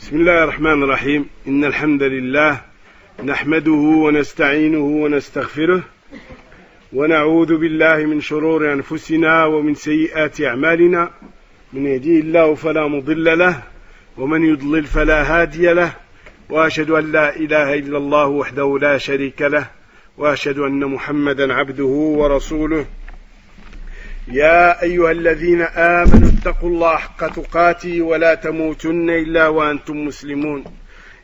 بسم الله الرحمن الرحيم إن الحمد لله نحمده ونستعينه ونستغفره ونعوذ بالله من شرور أنفسنا ومن سيئات أعمالنا من يهديه الله فلا مضل له ومن يضلل فلا هادي له وأشهد أن لا إله إلا الله وحده لا شريك له وأشهد أن محمدا عبده ورسوله يا أيها الذين آمنوا اتقوا الله حق تقاته ولا تموتن إلا وأنتم مسلمون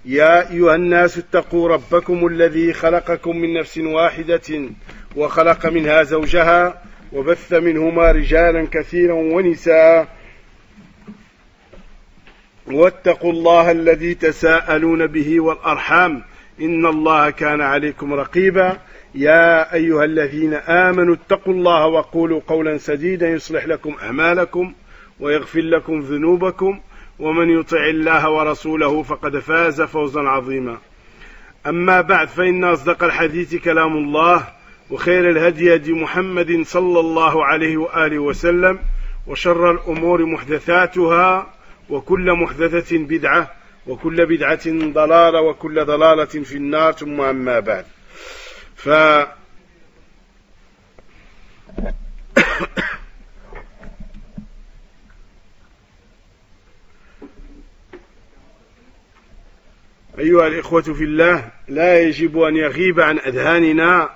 يا أيها الناس اتقوا ربكم الذي خلقكم من نفس واحدة وخلق منها زوجها وبث منهما رجالا كثيرا ونساء واتقوا الله الذي تساءلون به والأرحام إن الله كان عليكم رقيبا يا أيها الذين آمنوا اتقوا الله وقولوا قولا سديدا يصلح لكم أعمالكم ويغفر لكم ذنوبكم ومن يطع الله ورسوله فقد فاز فوزا عظيما أما بعد فإن أصدق الحديث كلام الله وخير الهدي هدي محمد صلى الله عليه وآله وسلم وشر الأمور محدثاتها وكل محدثة بدعة وكل بدعة ضلالة وكل ضلالة في النار ثم أما بعد أيها الإخوة في الله لا يجب أن يغيب عن أذهاننا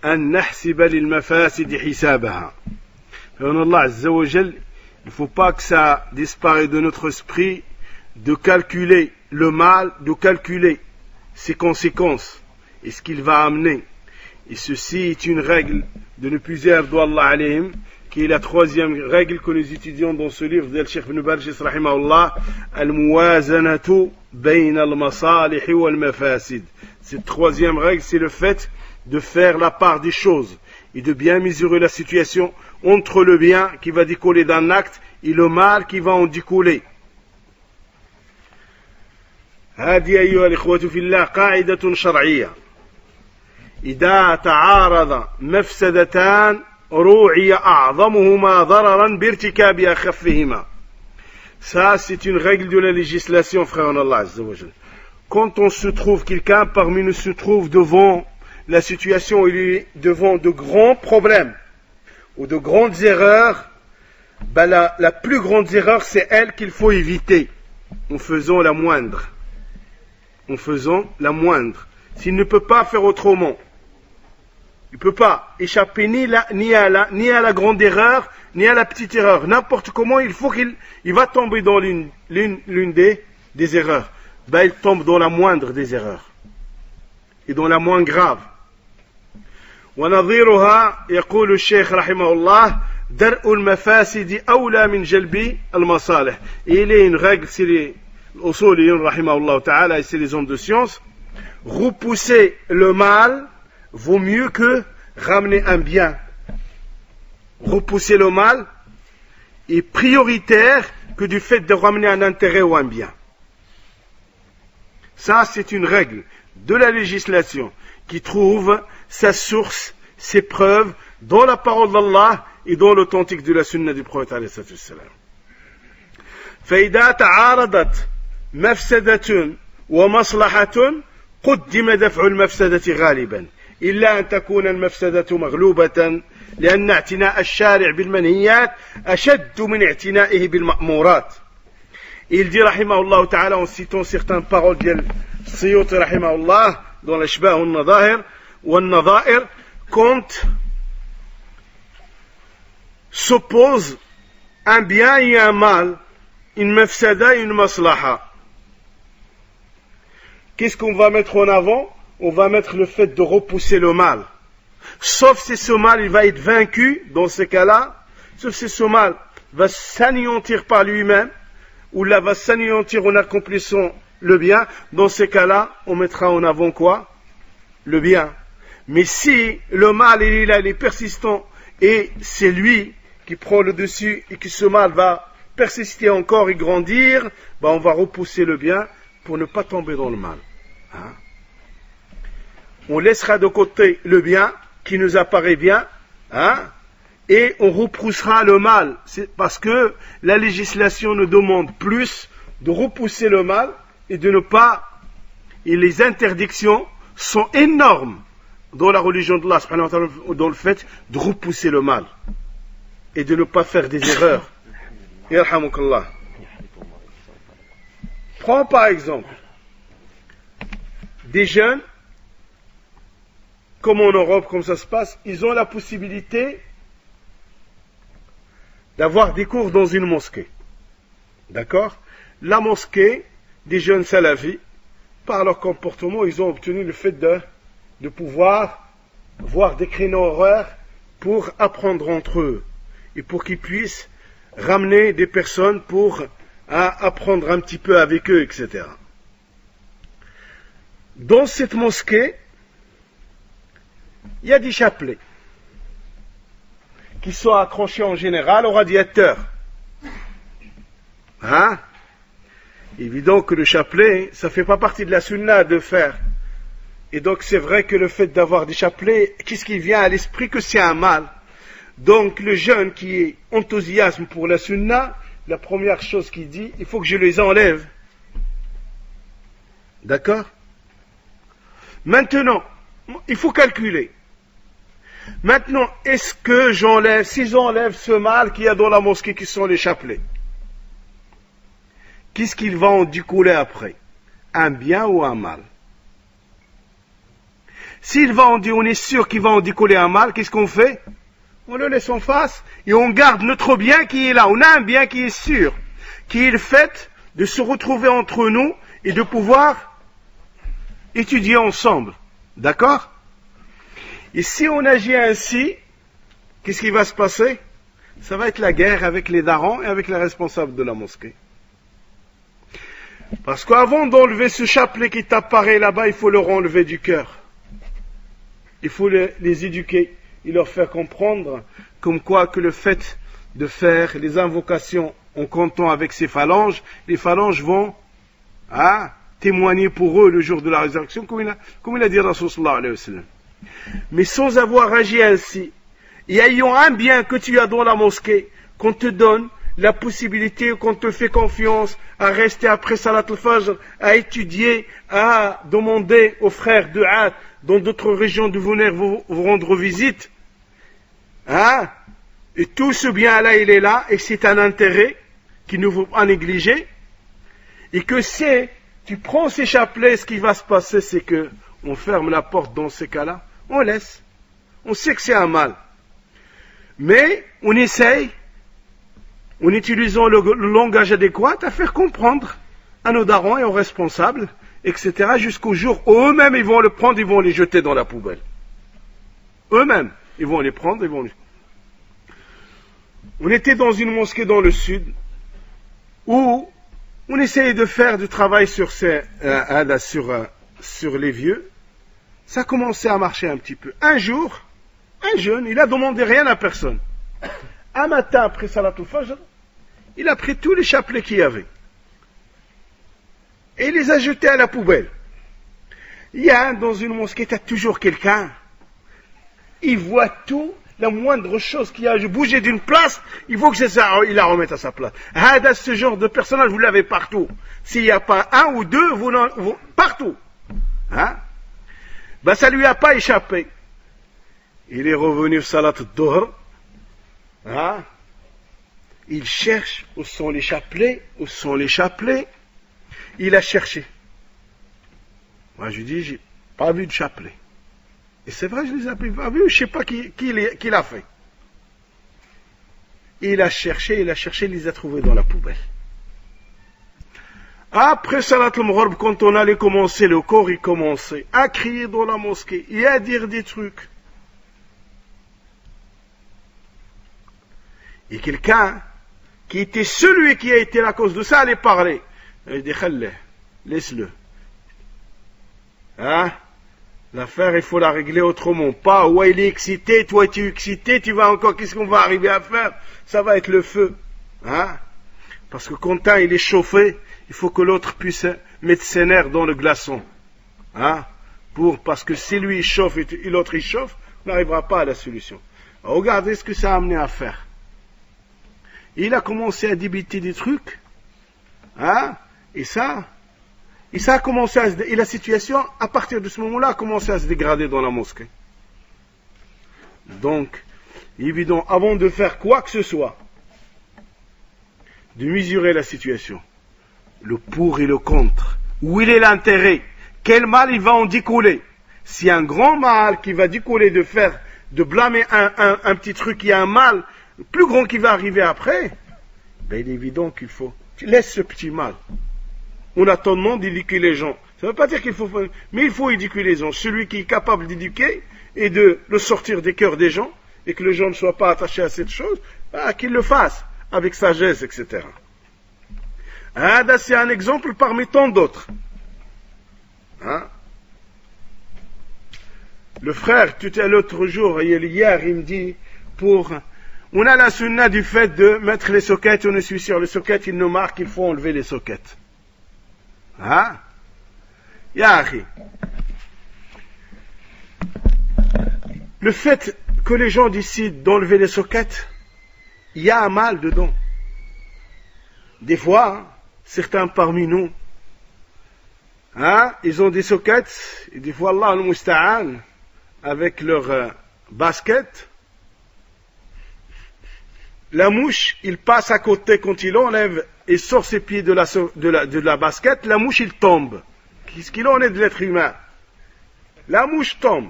أن نحسب للمفاسد حسابها. فإن الله عز وجل, il ne faut pas que ça disparaisse de notre esprit de calculer le mal, de calculer ses conséquences et ce qu'il va amener. Et ceci est une règle de nos plusieurs d'Allah alayhim, qui est la troisième règle que nous étudions dans ce livre de Cheikh Ibn Barjis rahimahullah, al-muwazanatu bayna al-masalih wal-mafasid. Cette troisième règle, c'est le fait de faire la part des choses et de bien mesurer la situation entre le bien qui va découler d'un acte et le mal qui va en découler. هذه أيها الإخوة في الله قاعدة شرعية إذا تعارض مفسدتان روعي أعظمهما ضررا بارتكاب أخفهما. Ça, c'est une règle de la législation, frère en Allah Azza wa Jal. Quand on se trouve, quelqu'un parmi nous se trouve devant la situation où il est devant de grands problèmes ou de grandes erreurs, ben la plus grande erreur, c'est elle qu'il faut éviter en faisant la moindre. En faisant la moindre. S'il ne peut pas faire autrement, il ne peut pas échapper ni à la grande erreur, ni à la petite erreur. N'importe comment, il faut qu'il va tomber dans l'une des erreurs. Ben, il tombe dans la moindre des erreurs. Et dans la moins grave. ونظيرها يقول الشيخ رحمه الله درء المفاسد أولى من جلب المصالح. Et il y a une règle, c'est les Usuliyin rahimahullah ta'ala, et c'est les hommes de science, repousser le mal vaut mieux que ramener un bien. Repousser le mal est prioritaire que du fait de ramener un intérêt ou un bien. Ça, c'est une règle de la législation qui trouve sa source, ses preuves dans la parole d'Allah et dans l'authentique de la sunna du prophète alayhi salatu wassalam. فإذا تعارضت مفسدة ومصلحة قدم دفع المفسدة غالبا إلا أن تكون المفسدة مغلوبة لأن اعتناء الشارع بالمنهيات أشد من اعتنائه بالمأمورات. Il dit رحمه الله تعالى en citant certaines paroles de Siyuti رحمه الله dans l'Ashbah والنظائر, quand s'oppose un bien et un mal, une mafsada et une maslaha. Qu'est-ce qu'on va mettre en avant? On va mettre le fait de repousser le mal. Sauf si ce mal il va être vaincu, dans ce cas-là, sauf si ce mal va s'anéantir par lui-même, ou là va s'anéantir en accomplissant le bien, dans ce cas-là, on mettra en avant quoi? Le bien. Mais si le mal il est persistant et c'est lui qui prend le dessus et que ce mal va persister encore et grandir, ben on va repousser le bien pour ne pas tomber dans le mal. Hein? On laissera de côté le bien qui nous apparaît bien, hein? Et on repoussera le mal. C'est parce que la législation nous demande plus de repousser le mal et de ne pas... Et les interdictions sont énormes dans la religion d'Allah, subhanahu wa ta'ala, dans le fait de repousser le mal et de ne pas faire des erreurs. Yarhamukallah. Prends par exemple des jeunes, comme en Europe, comme ça se passe, ils ont la possibilité d'avoir des cours dans une mosquée. D'accord? La mosquée des jeunes salafis, par leur comportement, ils ont obtenu le fait de pouvoir voir des créneaux horaires pour apprendre entre eux et pour qu'ils puissent ramener des personnes pour apprendre un petit peu avec eux, etc. Dans cette mosquée, il y a des chapelets qui sont accrochés en général au radiateur. Hein? Évident que le chapelet, ça fait pas partie de la sunna de faire. Et donc c'est vrai que le fait d'avoir des chapelets, qu'est-ce qui vient à l'esprit? Que c'est un mal. Donc le jeune qui est enthousiasme pour la sunna, la première chose qu'il dit, il faut que je les enlève. D'accord? Maintenant, il faut calculer. Maintenant, est-ce que j'enlève, si j'enlève ce mal qu'il y a dans la mosquée qui sont les chapelets, qu'est-ce qu'il va en découler après? Un bien ou un mal? S'il va on est sûr qu'il va en découler un mal, qu'est-ce qu'on fait? On le laisse en face et on garde notre bien qui est là. On a un bien qui est sûr, qui est le fait de se retrouver entre nous et de pouvoir étudier ensemble. D'accord? Et si on agit ainsi, qu'est-ce qui va se passer? Ça va être la guerre avec les darons et avec les responsables de la mosquée. Parce qu'avant d'enlever ce chapelet qui t'apparaît là-bas, il faut le enlever du cœur. Il faut les éduquer et leur faire comprendre comme quoi que le fait de faire les invocations en comptant avec ces phalanges, les phalanges vont témoigner pour eux le jour de la résurrection, comme il a dit Rasul sallallahu alayhi wa sallam. Mais sans avoir agi ainsi, et ayant un bien que tu as dans la mosquée, qu'on te donne la possibilité, qu'on te fait confiance à rester après Salat al-Fajr, à étudier, à demander aux frères de Had dans d'autres régions de venir vous rendre visite, et tout ce bien-là, il est là, et c'est un intérêt qu'il ne faut pas négliger, et que tu prends ces chapelets, ce qui va se passer, c'est que on ferme la porte dans ces cas-là, on laisse. On sait que c'est un mal. Mais on essaye, en utilisant le langage adéquat, à faire comprendre à nos darons et aux responsables, etc., jusqu'au jour où eux-mêmes ils vont le prendre, ils vont les jeter dans la poubelle. Eux-mêmes, ils vont les prendre, On était dans une mosquée dans le sud, où on essayait de faire du travail sur les vieux. Ça commençait à marcher un petit peu. Un jour, un jeune, il a demandé rien à personne. Un matin après Salat al-Fajr, il a pris tous les chapelets qu'il y avait. Et il les a jetés à la poubelle. Il y a dans une mosquée, tu as toujours quelqu'un. Il voit tout, la moindre chose qui a bougé d'une place, il faut que il la remette à sa place. Ce genre de personnage, vous l'avez partout. S'il n'y a pas un ou deux, partout. Ça lui a pas échappé. Il est revenu Salat al-Dhuhr. Il cherche où sont les chapelets, Il a cherché. Moi je lui dis, j'ai pas vu de chapelet. Et c'est vrai, je les ai pas vus, je sais pas qui l'a fait. Il a cherché, il les a trouvés dans la poubelle. Après Salat al-Maghrib, quand on allait commencer le corps, il commençait à crier dans la mosquée et à dire des trucs. Et quelqu'un qui était celui qui a été la cause de ça allait parler. Il dit, laisse-le. L'affaire, il faut la régler autrement. Pas, ouais, il est excité, toi tu es excité, tu vas encore, qu'est-ce qu'on va arriver à faire? Ça va être le feu. Parce que quand il est chauffé, il faut que l'autre puisse mettre ses nerfs dans le glaçon. Parce que si lui il chauffe et l'autre il chauffe, on n'arrivera pas à la solution. Regardez ce que ça a amené à faire. Il a commencé à débiter des trucs. Et ça a commencé et la situation, à partir de ce moment-là, a commencé à se dégrader dans la mosquée. Donc, évident, avant de faire quoi que ce soit, de mesurer la situation, le pour et le contre, où il est l'intérêt, quel mal il va en découler. S'il y a un grand mal qui va découler de blâmer un petit truc, il y a un mal plus grand qui va arriver après, ben il est évident qu'il faut, tu laisses ce petit mal. On a tendance d'éduquer les gens. Ça ne veut pas dire qu'il faut, mais il faut éduquer les gens. Celui qui est capable d'éduquer et de le sortir des cœurs des gens, et que les gens ne soient pas attachés à cette chose, qu'il le fasse avec sagesse, etc. C'est un exemple parmi tant d'autres. Le frère, tout à l'autre jour, hier, il me dit, on a la sunna du fait de mettre les sockets, on est sur les sockets, il nous marque qu'il faut enlever les sockets. Yahi. Le fait que les gens décident d'enlever les sockets, il y a un mal dedans. Des fois, certains parmi nous, ils ont des sockets, et des fois, Allah al-Musta'an, avec leur basket, la mouche, il passe à côté quand il enlève et sort ses pieds de la basket, la mouche, il tombe. Qu'est-ce qu'il en est de l'être humain? La mouche tombe.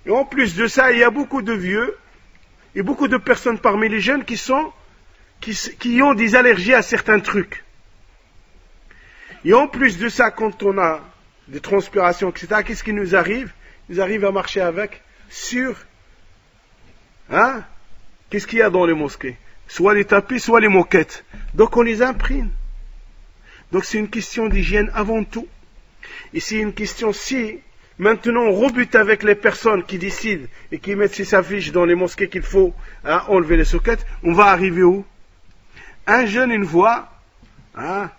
Et en plus de ça, il y a beaucoup de vieux et beaucoup de personnes parmi les jeunes qui ont des allergies à certains trucs. Et en plus de ça, quand on a des transpirations, etc., qu'est-ce qui nous arrive? Il nous arrive à marcher avec sur... Qu'est-ce qu'il y a dans les mosquées? Soit les tapis, soit les moquettes. Donc on les imprime. Donc c'est une question d'hygiène avant tout. Et c'est une question, si maintenant on rebute avec les personnes qui décident et qui mettent ces affiches dans les mosquées qu'il faut enlever les sockets, on va arriver où? Un jeune, une voix, un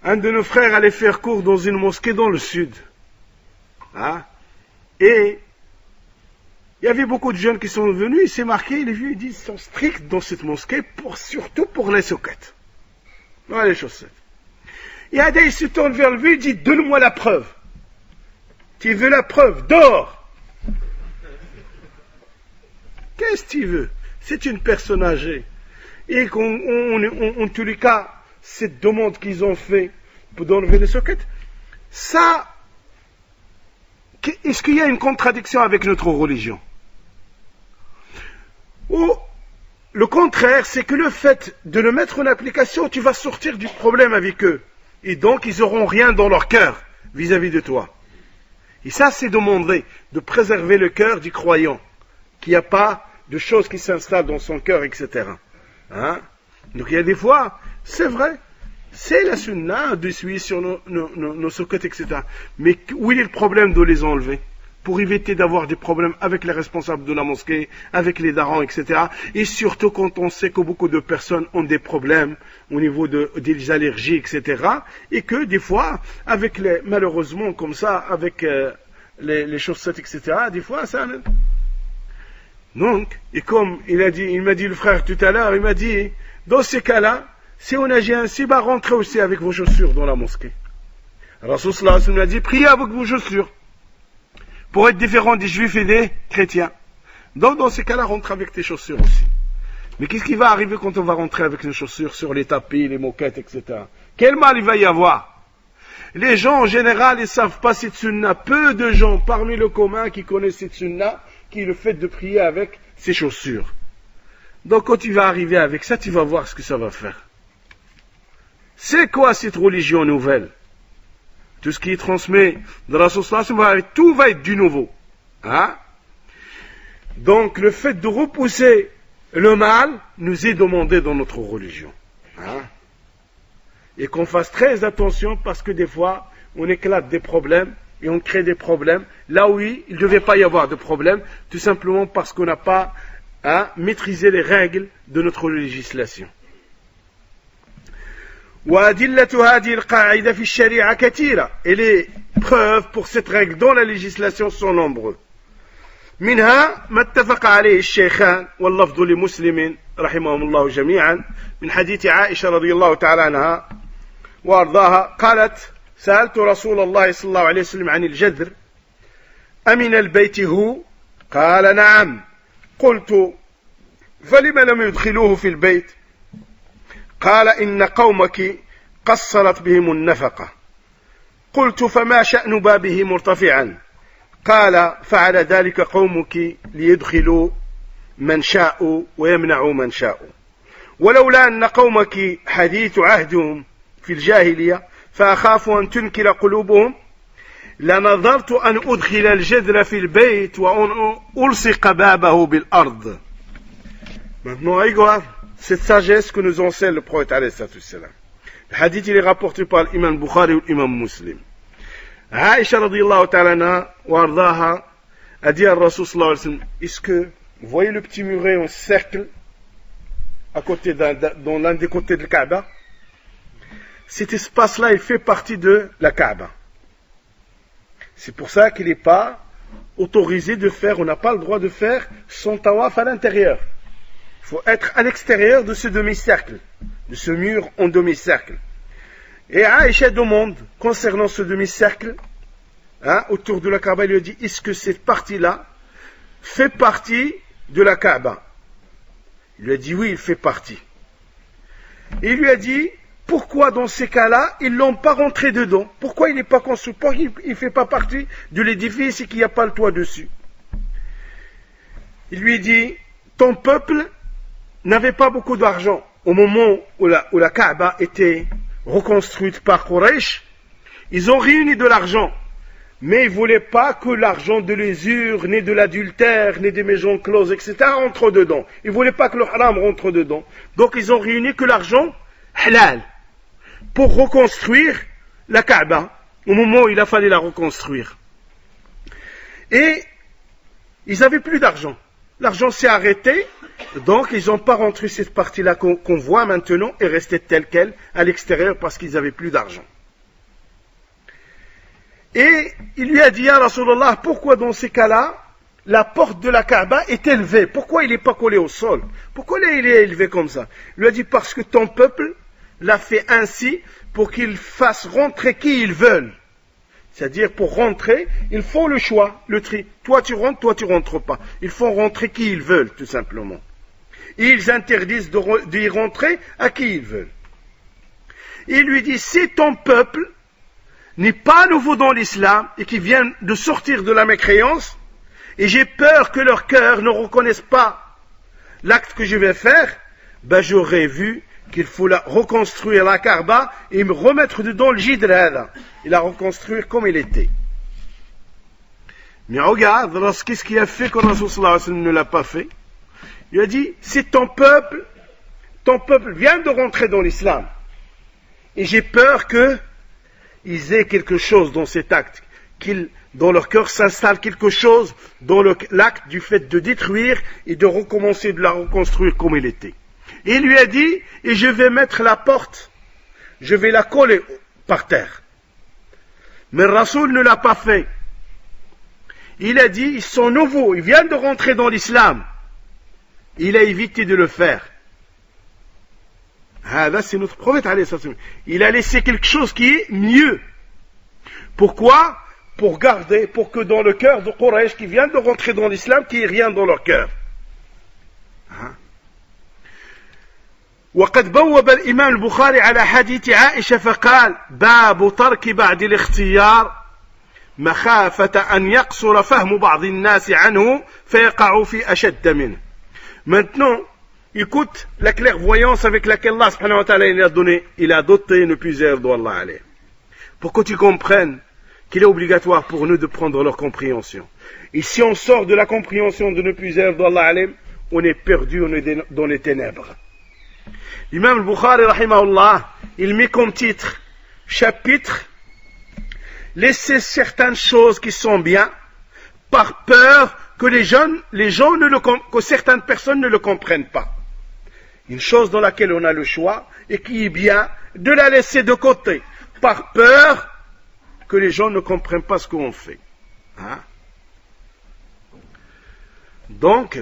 de nos frères allait faire cours dans une mosquée dans le sud. Et il y avait beaucoup de jeunes qui sont venus, il s'est marqué, les vieux, ils disent, ils sont stricts dans cette mosquée, surtout pour les sockets. Voilà les chaussettes. Et Ada, il se tourne vers le vieux, il dit, donne-moi la preuve. Tu veux la preuve? Dors. Qu'est-ce que tu veux? C'est une personne âgée. Et en tous les cas, cette demande qu'ils ont fait pour enlever les sockets, ça, est-ce qu'il y a une contradiction avec notre religion? Ou le contraire, c'est que le fait de le mettre en application, tu vas sortir du problème avec eux. Et donc, ils n'auront rien dans leur cœur vis-à-vis de toi. Et ça, c'est demander de préserver le cœur du croyant, qu'il n'y a pas de choses qui s'installent dans son cœur, etc. Donc, il y a des fois, c'est vrai, c'est la sunna de suivre sur nos sockets, etc. Mais où est le problème de les enlever? Pour éviter d'avoir des problèmes avec les responsables de la mosquée, avec les darons, etc. Et surtout quand on sait que beaucoup de personnes ont des problèmes au niveau des allergies, etc. Et que des fois, malheureusement comme ça, avec les chaussettes, etc., des fois ça... Donc, et comme il m'a dit le frère tout à l'heure, il m'a dit, dans ces cas-là, si on agit ainsi, rentrez aussi avec vos chaussures dans la mosquée. Alors, cela nous a dit, priez avec vos chaussures, pour être différent des juifs et des chrétiens. Donc, dans ces cas-là, rentre avec tes chaussures aussi. Mais qu'est-ce qui va arriver quand on va rentrer avec nos chaussures sur les tapis, les moquettes, etc. Quel mal il va y avoir? Les gens, en général, ils ne savent pas cette sunna. Peu de gens, parmi le commun, qui connaissent cette sunna, qui est le fait de prier avec ses chaussures. Donc, quand tu vas arriver avec ça, tu vas voir ce que ça va faire. C'est quoi cette religion nouvelle? Tout ce qui est transmis de la société, tout va être du nouveau. Donc, le fait de repousser le mal nous est demandé dans notre religion. Et qu'on fasse très attention parce que des fois, on éclate des problèmes et on crée des problèmes là où il ne devait pas y avoir de problème, tout simplement parce qu'on n'a pas maîtrisé les règles de notre législation. وأدلة هذه القاعدة في الشريعة كثيرة. Et les preuves pour cette règle dans la législation sont nombreuses. منها ما اتفق عليه الشيخان واللفظ لمسلم رحمهم الله جميعا من حديث عائشة رضي الله تعالى عنها وأرضاها قالت سألت رسول الله صلى الله عليه وسلم عن الجذر أمن البيت هو؟ قال نعم. قلت فلم لم يدخلوه في البيت؟ قال إن قومك قصرت بهم النفقة. قلت فما شأن بابه مرتفعا؟ قال فعل ذلك قومك ليدخلوا من شاء ويمنعوا من شاء، ولولا أن قومك حديث عهدهم في الجاهلية فأخاف أن تنكر قلوبهم لنظرت أن أدخل الجذر في البيت وأن ألصق بابه بالأرض. Maintenant, regarde cette sagesse que nous enseigne le prophète alayhi salatu wassalam. Le hadith il est rapporté par l'imam Bukhari ou l'imam Muslim. Aïcha radiyallahu ta'ala anha wa ardaha a dit à Rasul sallallahu alayhi wa sallam, est-ce que vous voyez le petit muret en cercle à côté dans l'un des côtés de la Kaaba? Cet espace-là, il fait partie de la Kaaba. C'est pour ça qu'il n'est pas autorisé de faire, on n'a pas le droit de faire son tawaf à l'intérieur. Il faut être à l'extérieur de ce demi-cercle, de ce mur en demi-cercle. Et Aïcha demande, concernant ce demi-cercle, autour de la Kaaba, il lui a dit, est-ce que cette partie-là fait partie de la Kaaba? Il lui a dit, oui, il fait partie. Et il lui a dit, pourquoi dans ces cas-là, ils ne l'ont pas rentré dedans? Pourquoi il n'est pas construit? Pourquoi il ne fait pas partie de l'édifice et qu'il n'y a pas le toit dessus? Il lui dit, ton peuple n'avait pas beaucoup d'argent. Au moment où la Kaaba était reconstruite par Quraysh, ils ont réuni de l'argent. Mais ils ne voulaient pas que l'argent de l'usure, ni de l'adultère, ni des maisons closes, etc. rentre dedans. Ils ne voulaient pas que le haram rentre dedans. Donc ils ont réuni que l'argent halal pour reconstruire la Kaaba, au moment où il a fallu la reconstruire. Et ils n'avaient plus d'argent. L'argent s'est arrêté, donc ils n'ont pas rentré cette partie-là qu'on voit maintenant et restait telle qu'elle à l'extérieur parce qu'ils n'avaient plus d'argent. Et il lui a dit à Rasulallah, pourquoi dans ces cas-là, la porte de la Kaaba est élevée? Pourquoi il n'est pas collé au sol? Pourquoi il est élevé comme ça? Il lui a dit, parce que ton peuple l'a fait ainsi pour qu'ils fassent rentrer qui ils veulent. C'est-à-dire, pour rentrer, ils font le choix, le tri. Toi tu rentres pas. Ils font rentrer qui ils veulent, tout simplement. Et ils interdisent d'y rentrer à qui ils veulent. Et il lui dit, si ton peuple n'est pas nouveau dans l'islam et qui vient de sortir de la mécréance, et j'ai peur que leur cœur ne reconnaisse pas l'acte que je vais faire, ben j'aurais vu qu'il faut reconstruire la Kaaba et me remettre dedans le jidr et la reconstruire comme il était. Mais regarde, qu'est-ce qu'il a fait quand Rasul sallallahu alayhi wa sallam ne l'a pas fait? Il a dit, si ton peuple vient de rentrer dans l'islam, et j'ai peur qu'ils aient quelque chose dans cet acte, dans leur cœur s'installe quelque chose dans l'acte du fait de détruire et de recommencer de la reconstruire comme il était. Et il lui a dit, et je vais mettre la porte, je vais la coller par terre. Mais Rasoul ne l'a pas fait. Il a dit, ils sont nouveaux, ils viennent de rentrer dans l'islam. Il a évité de le faire. Là, c'est notre prophète. Il a laissé quelque chose qui est mieux. Pourquoi? Pour garder, pour que dans le cœur de Quraysh qui vient de rentrer dans l'islam, qu'il n'y ait rien dans leur cœur. وقد بوب الإمام البخاري على حديث عائشة فقال باب ترك بعد الاختيار مخافة أن يقصر فهم بعض الناس عنه فيقع في أشد منه. Maintenant, écoute la clairvoyance avec laquelle Allah subhanahu wa ta'ala il a doté nos plusieurs d'Allah alayh. Pour que tu comprennes qu'il est obligatoire pour nous de prendre leur compréhension. Et si on sort de la compréhension de nos plusieurs d'Allah alayh, on est perdu, on est dans les ténèbres. L'imam al-Bukhari, rahimahullah, il met comme titre, chapitre, laisser certaines choses qui sont bien, par peur que que certaines personnes ne le comprennent pas. Une chose dans laquelle on a le choix, et qui est bien, de la laisser de côté, par peur que les gens ne comprennent pas ce qu'on fait. Donc,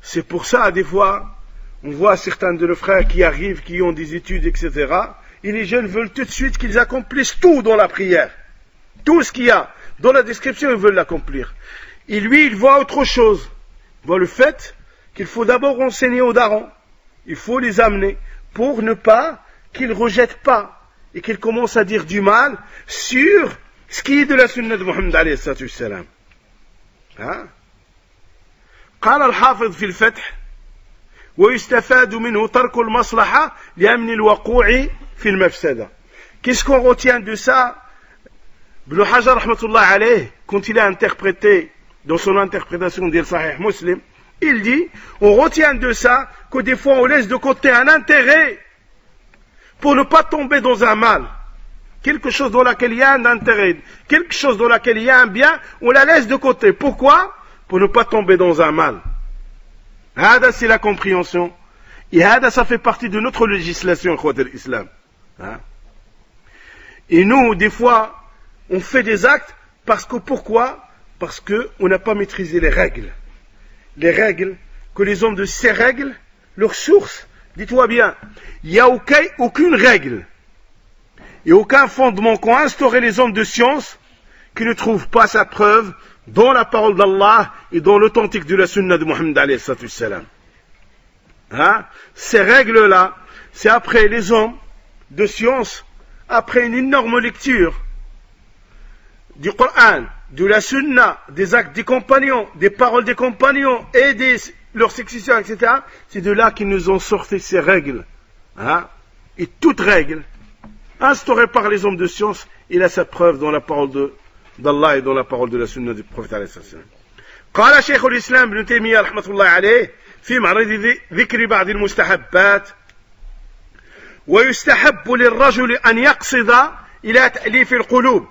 c'est pour ça, des fois, on voit certains de nos frères qui arrivent, qui ont des études, etc. Et les jeunes veulent tout de suite qu'ils accomplissent tout dans la prière. Tout ce qu'il y a dans la description, ils veulent l'accomplir. Et lui, il voit autre chose. Il voit le fait qu'il faut d'abord enseigner aux darons. Il faut les amener pour ne pas qu'ils ne rejettent pas et qu'ils commencent à dire du mal sur ce qui est de la sunna de Muhammad alayhi salatu wassalam. قال الحافظ في الفتح ويستفاد منه ترك المصلحة لأمن الوقوع في المفسدة. Qu'est-ce qu'on retient de ça? Ibn Hajar rahmatullah alayh, quand il a interprété dans son interprétation de Sahih Muslim, il dit, on retient de ça que des fois on laisse de côté un intérêt pour ne pas tomber dans un mal. Quelque chose dans laquelle il y a un intérêt, quelque chose dans laquelle il y a un bien, on la laisse de côté. Pourquoi? Pour ne pas tomber dans un mal. Hada, c'est la compréhension. Et hada, ça fait partie de notre législation, l'islam. Et nous, des fois, on fait des actes parce que pourquoi? Parce qu'on n'a pas maîtrisé les règles. Les règles, que les hommes de ces règles, leur source, dis-toi bien, il n'y a aucune règle et aucun fondement qu'ont instauré les hommes de science qui ne trouvent pas sa preuve dans la parole d'Allah et dans l'authentique de la sunna de Muhammad alayhi salatu wassalam. Ces règles-là, c'est après les hommes de science, après une énorme lecture du Coran, de la sunna, des actes des compagnons, des paroles des compagnons et leurs successeurs, etc. C'est de là qu'ils nous ont sorti ces règles. Et toute règle instaurée par les hommes de science, il a sa preuve dans la parole d'Allah et dans la parole de la sunna du prophète alayhi salam. قال شيخ الإسلام ابن تيمية رحمة الله عليه في معرض ذكر بعض المستحبات ويستحب للرجل أن يقصد إلى تأليف القلوب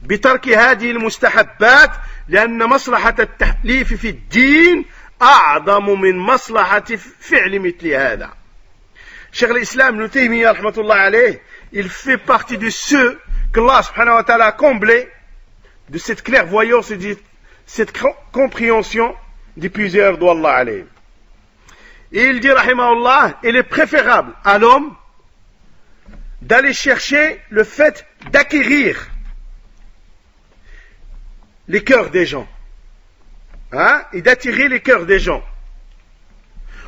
بترك هذه المستحبات لأن مصلحة التأليف في الدين أعظم من مصلحة فعل مثل هذا. Cheikh l'Islam Ibn Taymiyyah rahmatullah alayh, il fait partie de ceux que Allah subhanahu wa ta'ala a comblé de cette clairvoyance et de cette compréhension des plusieurs d'Allah alayh. Et il dit rahimahullah, il est préférable à l'homme d'aller chercher le fait d'acquérir les cœurs des gens, et d'attirer les cœurs des gens,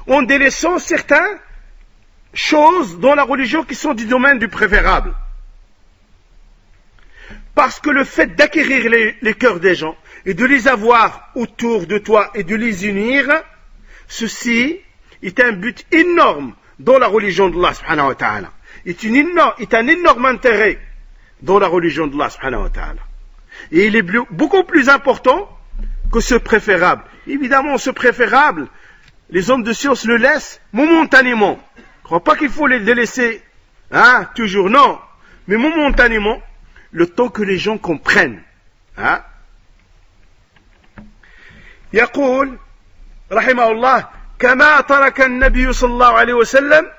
en délaissant certaines choses dans la religion qui sont du domaine du préférable. Parce que le fait d'acquérir les cœurs des gens et de les avoir autour de toi et de les unir, ceci est un but énorme dans la religion d'Allah subhanahu wa ta'ala. Est un énorme intérêt dans la religion d'Allah subhanahu wa ta'ala. Et il est beaucoup plus important que ce préférable. Évidemment, ce préférable, les hommes de science le laissent momentanément. Je ne crois pas qu'il faut les délaisser toujours, non. Mais momentanément, le temps que les gens comprennent. يقول رحمه الله كما ترك النبي صلى الله عليه وسلم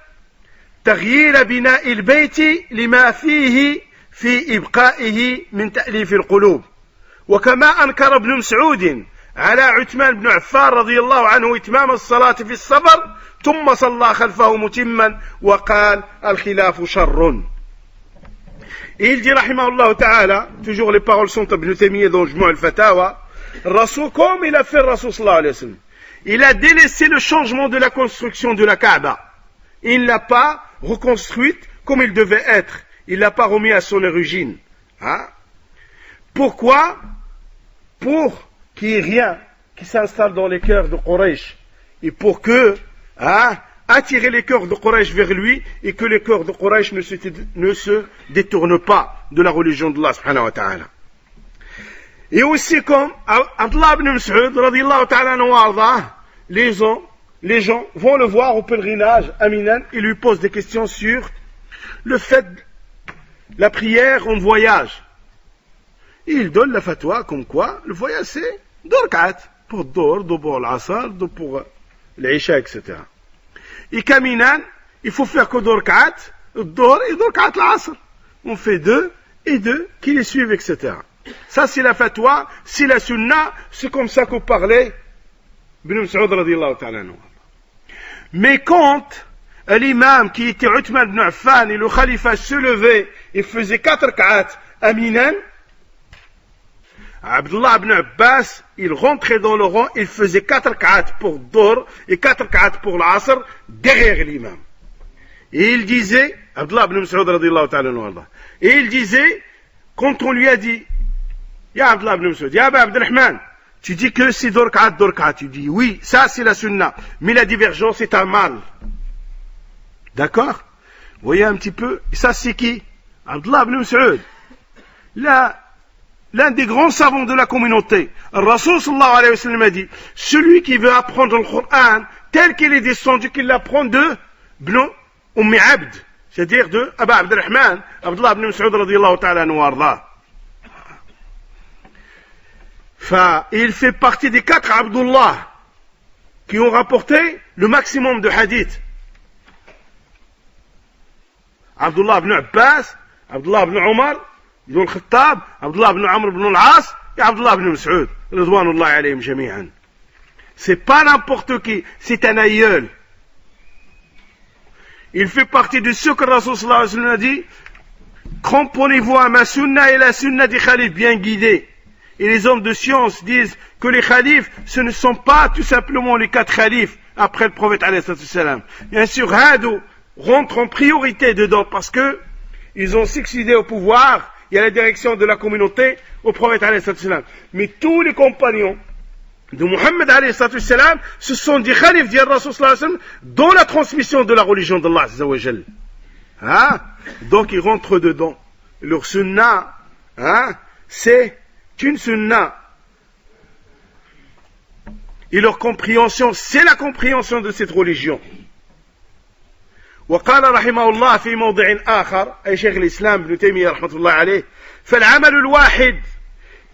تغيير بناء البيت لما فيه في إبقائه من تأليف القلوب وكما أنكر ابن مسعود على عثمان بن عفان رضي الله عنه إتمام الصلاة في السفر ثم صلى خلفه متما وقال الخلاف شر. Et il dit rahimahullah ta'ala, toujours les paroles sont Ibn Taymiyyah dans Jmu' al-Fatawa, Rasoul, comme il a fait Rasoul sallallahu alayhi wa sallam, il a délaissé le changement de la construction de la Kaaba. Il ne l'a pas reconstruite comme il devait être. Il ne l'a pas remis à son origine. Pourquoi? Pour qu'il n'y ait rien qui s'installe dans les cœurs de Quraysh. Et pour que, attirer les cœurs de Quraysh vers lui et que les cœurs de Quraysh ne se détournent pas de la religion d'Allah subhanahu wa ta'ala. Et aussi comme Abdullah ibn Mas'ud radiyallahu ta'ala anhu wa ardah, les gens vont le voir au pèlerinage à Minan et lui posent des questions sur le fait la prière en voyage. Et il donne la fatwa comme quoi le voyage c'est 2 rak'at pour Dhuhr, pour l'Asr, pour l'Isha, etc. Et qu'à Minan, il faut faire que 2 rak'at, Dhuhr et 2 rak'at l'Asr. On fait 2 et 2 qui les suivent, etc. Ça c'est la fatwa, c'est la sunna, c'est comme ça qu'on parlait ibn Mas'ud radiyallahu ta'ala anhu. Mais quand l'imam qui était Uthman ibn Affan et le khalifa se levait et faisait 4 rak'at aminan, Abdullah ibn Abbas, il rentrait dans le rang, il faisait 4 rak'at pour Dhuhr et 4 rak'at pour l'Asr derrière l'imam. Et il disait, Abdullah ibn Mas'ud radiyallahu ta'ala anhu, et il disait, quand on lui a dit, Ya Abdullah ibn Mas'ud, Ya Aba Abdelrahman, tu dis que c'est Dhuhr rak'at, tu dis oui, ça c'est la sunna, mais la divergence est un mal. D'accord? Vous voyez un petit peu, et ça c'est qui? Abdullah ibn Mas'ud. L'un des grands savants de la communauté. Le Rasoul sallallahu alayhi wa sallam a dit, celui qui veut apprendre le Coran tel qu'il est descendu, qu'il l'apprend de Ibn Abd, c'est-à-dire de Aba Abdelrahman, Abdullah ibn Mas'ud radiyallahu ta'ala anhu warda. Il fait partie des 4 Abdullah qui ont rapporté le maximum de hadith. Abdullah ibn Abbas, Abdullah ibn Omar, ibn al-Khattab, Abdullah ibn Amr ibn al-As et Abdullah ibn Mas'ud. Ridwanullahi alayhim jami'an. C'est pas n'importe qui, c'est un aïeul. Il fait partie de ceux que le Rasul sallallahu alayhi wa sallam a dit, cramponnez-vous à ma sunna et la sunna des khalifs bien guidés. Et les hommes de science disent que les khalifs, ce ne sont pas tout simplement les 4 khalifs après le prophète alayhi salam. Bien sûr, Hadou rentre en priorité dedans parce que ils ont succédé au pouvoir et à la direction de la communauté au prophète alayhi salam. Mais tous les compagnons de Muhammad alayhi salam, ce sont des khalifs du Rasul sallallahu alayhi wa sallam dans la transmission de la religion d'Allah azza wa jal. Donc ils rentrent dedans. Leur sunna, c'est une sunna. Et leur compréhension, c'est la compréhension de cette religion. وقال رحمه الله في موضع آخر أي شيخ الإسلام ابن تيمية رحمة الله عليه فالعمل الواحد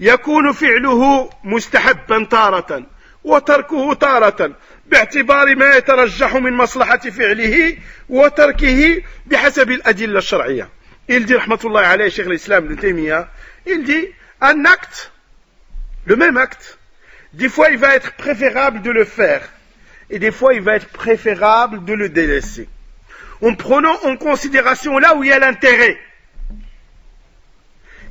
يكون فعله مستحبا تارة وتركه تارة باعتبار ما يترجح من مصلحة فعله وتركه بحسب الأدلة الشرعية. Il dit رحمة الله عليه شيخ الإسلام ابن تيمية, il dit un acte, le même acte, des fois il va être préférable de le faire et des fois il va être préférable de le délaisser, en prenant en considération là où il y a l'intérêt.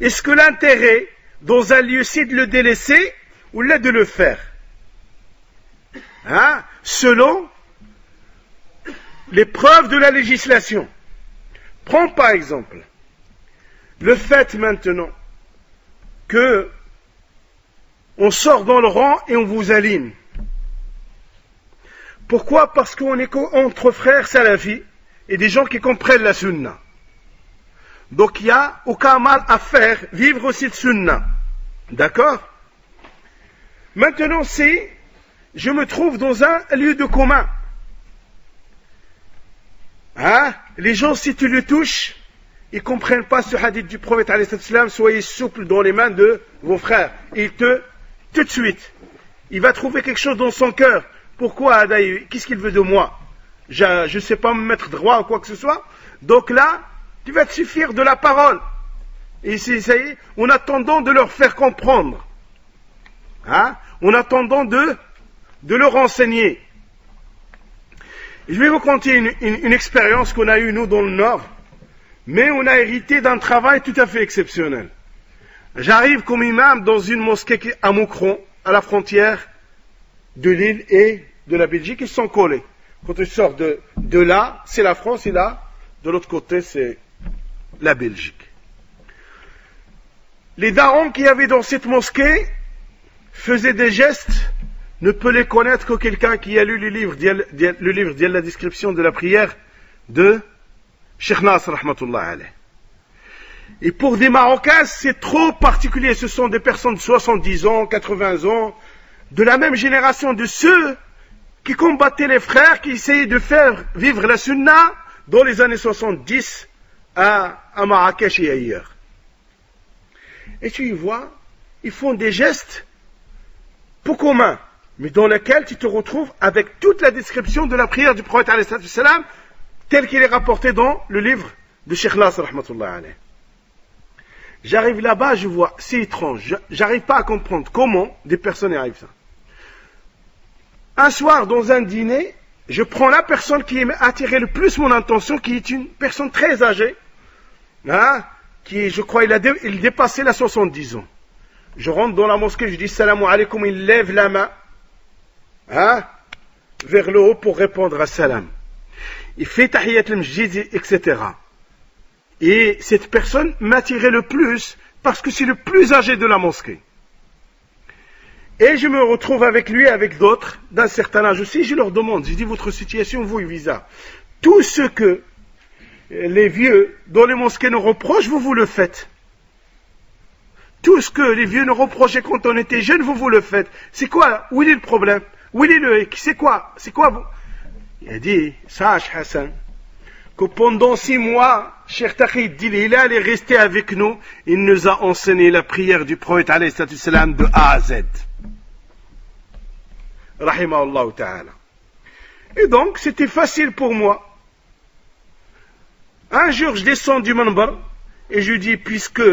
Est-ce que l'intérêt dans un lieu c'est de le délaisser ou là de le faire, selon les preuves de la législation. Prends par exemple le fait maintenant que on sort dans le rang et on vous aligne. Pourquoi? Parce qu'on est entre frères salafis et des gens qui comprennent la sunna. Donc il n'y a aucun mal à faire, vivre cette sunna. D'accord? Maintenant, si je me trouve dans un lieu de commun, les gens, si tu le touches, ils ne comprennent pas ce hadith du prophète alayhi salam, soyez souple dans les mains de vos frères. Et tout de suite, il va trouver quelque chose dans son cœur. Pourquoi, Adaï? Qu'est-ce qu'il veut de moi? Je ne sais pas me mettre droit ou quoi que ce soit. Donc là, tu vas te suffire de la parole. Et ça y est, en attendant de leur faire comprendre. En attendant de leur enseigner. Je vais vous conter une expérience qu'on a eue, nous, dans le Nord. Mais on a hérité d'un travail tout à fait exceptionnel. J'arrive comme imam dans une mosquée à Moucron, à la frontière de l'île et de la Belgique. Ils sont collés. Quand tu sors de là, c'est la France, et là, de l'autre côté, c'est la Belgique. Les darons qu'il y avait dans cette mosquée faisaient des gestes, ne peut les connaître que quelqu'un qui a lu le livre de la description de la prière de Cheikh Nasr rahmatullah alayh. Et pour des Marocains, c'est trop particulier. Ce sont des personnes de 70 ans, 80 ans, de la même génération de ceux qui combattaient les frères, qui essayaient de faire vivre la sunna dans les années 70 à Marrakech et ailleurs. Et tu y vois, ils font des gestes peu communs, mais dans lesquels tu te retrouves avec toute la description de la prière du prophète alayhi salam, tel qu'il est rapporté dans le livre de Cheikh Nasr rahmatullah alayh. J'arrive là-bas, je vois, c'est étrange, j'arrive pas à comprendre comment des personnes y arrivent ça. Un soir, dans un dîner, je prends la personne qui m'a attiré le plus mon attention, qui est une personne très âgée, hein, qui, je crois, il dépassait la 70 ans. Je rentre dans la mosquée, je dis salam alaykoum, il lève la main, hein, vers le haut pour répondre à salam. Il fait tahiyat al-masjid, etc. Et cette personne m'attirait le plus parce que c'est le plus âgé de la mosquée. Et je me retrouve avec lui, avec d'autres, d'un certain âge aussi, je leur demande, je dis votre situation, vous, est bizarre. Tout ce que les vieux dans les mosquées nous reprochent, vous le faites. Tout ce que les vieux nous reprochaient quand on était jeunes, vous le faites. C'est quoi? Où est le problème? Où est le hic? C'est quoi vous? Il a dit, sache Hassan, que pendant 6 mois, Cheikh Taqi Hilal est resté avec nous, il nous a enseigné la prière du prophète alayhi salam de A à Z. Rahimahullah ta'ala. Et donc, c'était facile pour moi. Un jour, je descends du minbar et je dis, puisque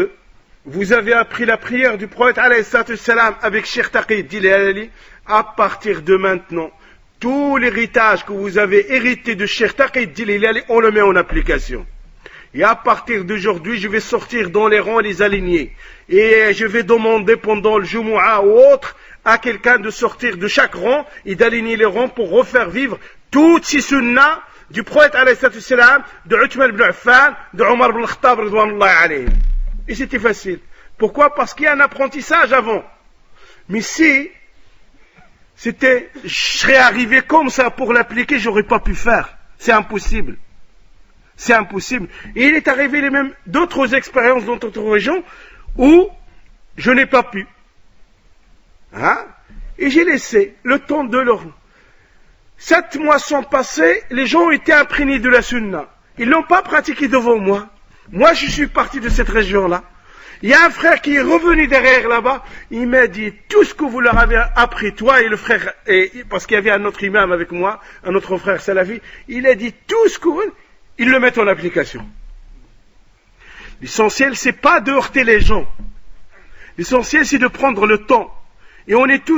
vous avez appris la prière du prophète alayhi salam avec Cheikh Taqi Hilal, à partir de maintenant, tout l'héritage que vous avez hérité de Cheikh Taqi Hilal, on le met en application. Et à partir d'aujourd'hui, je vais sortir dans les rangs et les aligner. Et je vais demander pendant le Jumu'ah ou autre à quelqu'un de sortir de chaque rang et d'aligner les rangs pour refaire vivre toutes ces sunnas du prophète alayhi salam, de Uthman ibn Affan, de Omar ibn Khattab radhiyallahu alayhi. Et c'était facile. Pourquoi? Parce qu'il y a un apprentissage avant. Mais si je serais arrivé comme ça pour l'appliquer, j'aurais pas pu faire. C'est impossible. C'est impossible. Et il est arrivé même d'autres expériences dans d'autres régions où je n'ai pas pu. Hein? Et j'ai laissé le temps de leur... 7 mois sont passés, les gens ont été imprégnés de la sunna. Ils l'ont pas pratiqué devant moi. Moi, je suis parti de cette région-là. Il y a un frère qui est revenu derrière là-bas, il m'a dit, tout ce que vous leur avez appris, toi et le frère, parce qu'il y avait un autre imam avec moi, un autre frère salafi, il a dit, tout ce que vous... Ils le mettent en application. L'essentiel, c'est pas de heurter les gens. L'essentiel, c'est de prendre le temps. Et on est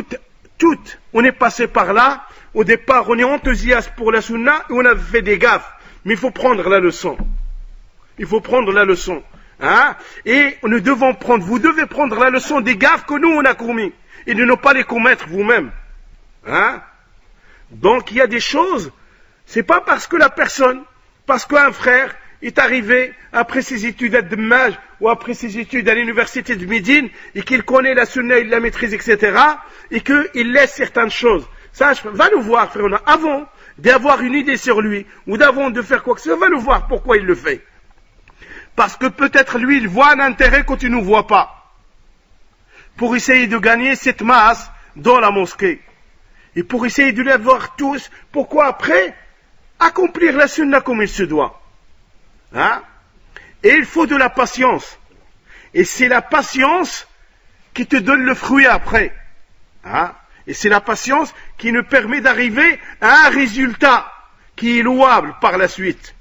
on est passé par là. Au départ, on est enthousiaste pour la sunna et on a fait des gaffes. Mais il faut prendre la leçon. Il faut prendre la leçon. Hein? Et vous devez prendre la leçon des gaffes que nous, on a commis. Et de ne pas les commettre vous-même. Hein? Donc, il y a des choses, c'est pas parce qu'un frère est arrivé après ses études à Dammaj ou après ses études à l'université de Médine et qu'il connaît la sunna, il la maîtrise, etc. et qu'il laisse certaines choses. Ça, va nous voir, frère, avant d'avoir une idée sur lui ou d'avant de faire quoi que ce soit, va nous voir pourquoi il le fait. Parce que peut-être lui, il voit un intérêt quand il ne nous voit pas. Pour essayer de gagner cette masse dans la mosquée. Et pour essayer de les voir tous, pourquoi après accomplir la sunna comme il se doit. Hein? Et il faut de la patience. Et c'est la patience qui te donne le fruit après. Hein? Et c'est la patience qui nous permet d'arriver à un résultat qui est louable par la suite.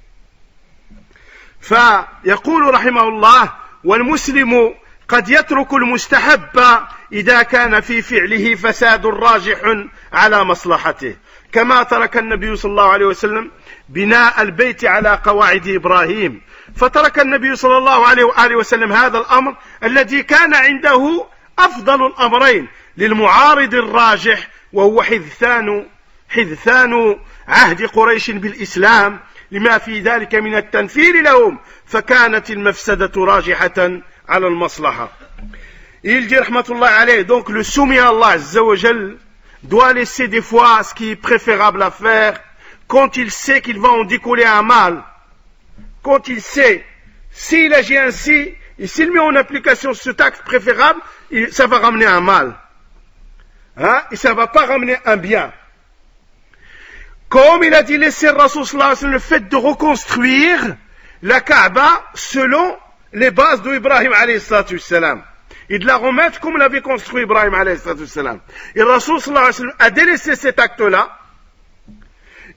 فيقول رحمه الله والمسلم قد يترك المستحب إذا كان في فعله فساد راجح على مصلحته كما ترك النبي صلى الله عليه وسلم بناء البيت على قواعد إبراهيم فترك النبي صلى الله عليه وآله وسلم هذا الأمر الذي كان عنده أفضل الأمرين للمعارض الراجح وهو حدثان عهد قريش بالإسلام لما في ذلك من التنفير لهم فكانت المفسدة راجحة على المصلحة. Il dit rahmatullah alayh, donc le soumis à Allah azza wa jal doit laisser des fois ce qui est préférable à faire quand il sait qu'il va en découler un mal. Quand il sait, s'il agit ainsi et s'il met en application cet acte préférable, ça va ramener un mal. Hein? Et ça ne va pas ramener un bien. Comme il a dit laisser Rasul sallallahu alayhi wa sallam le fait de reconstruire la Kaaba selon les bases d'Ibrahim alayhi salam. Et de la remettre comme l'avait construit Ibrahim alayhi salam. Et Rasul sallallahu alayhi wa sallam a délaissé cet acte-là.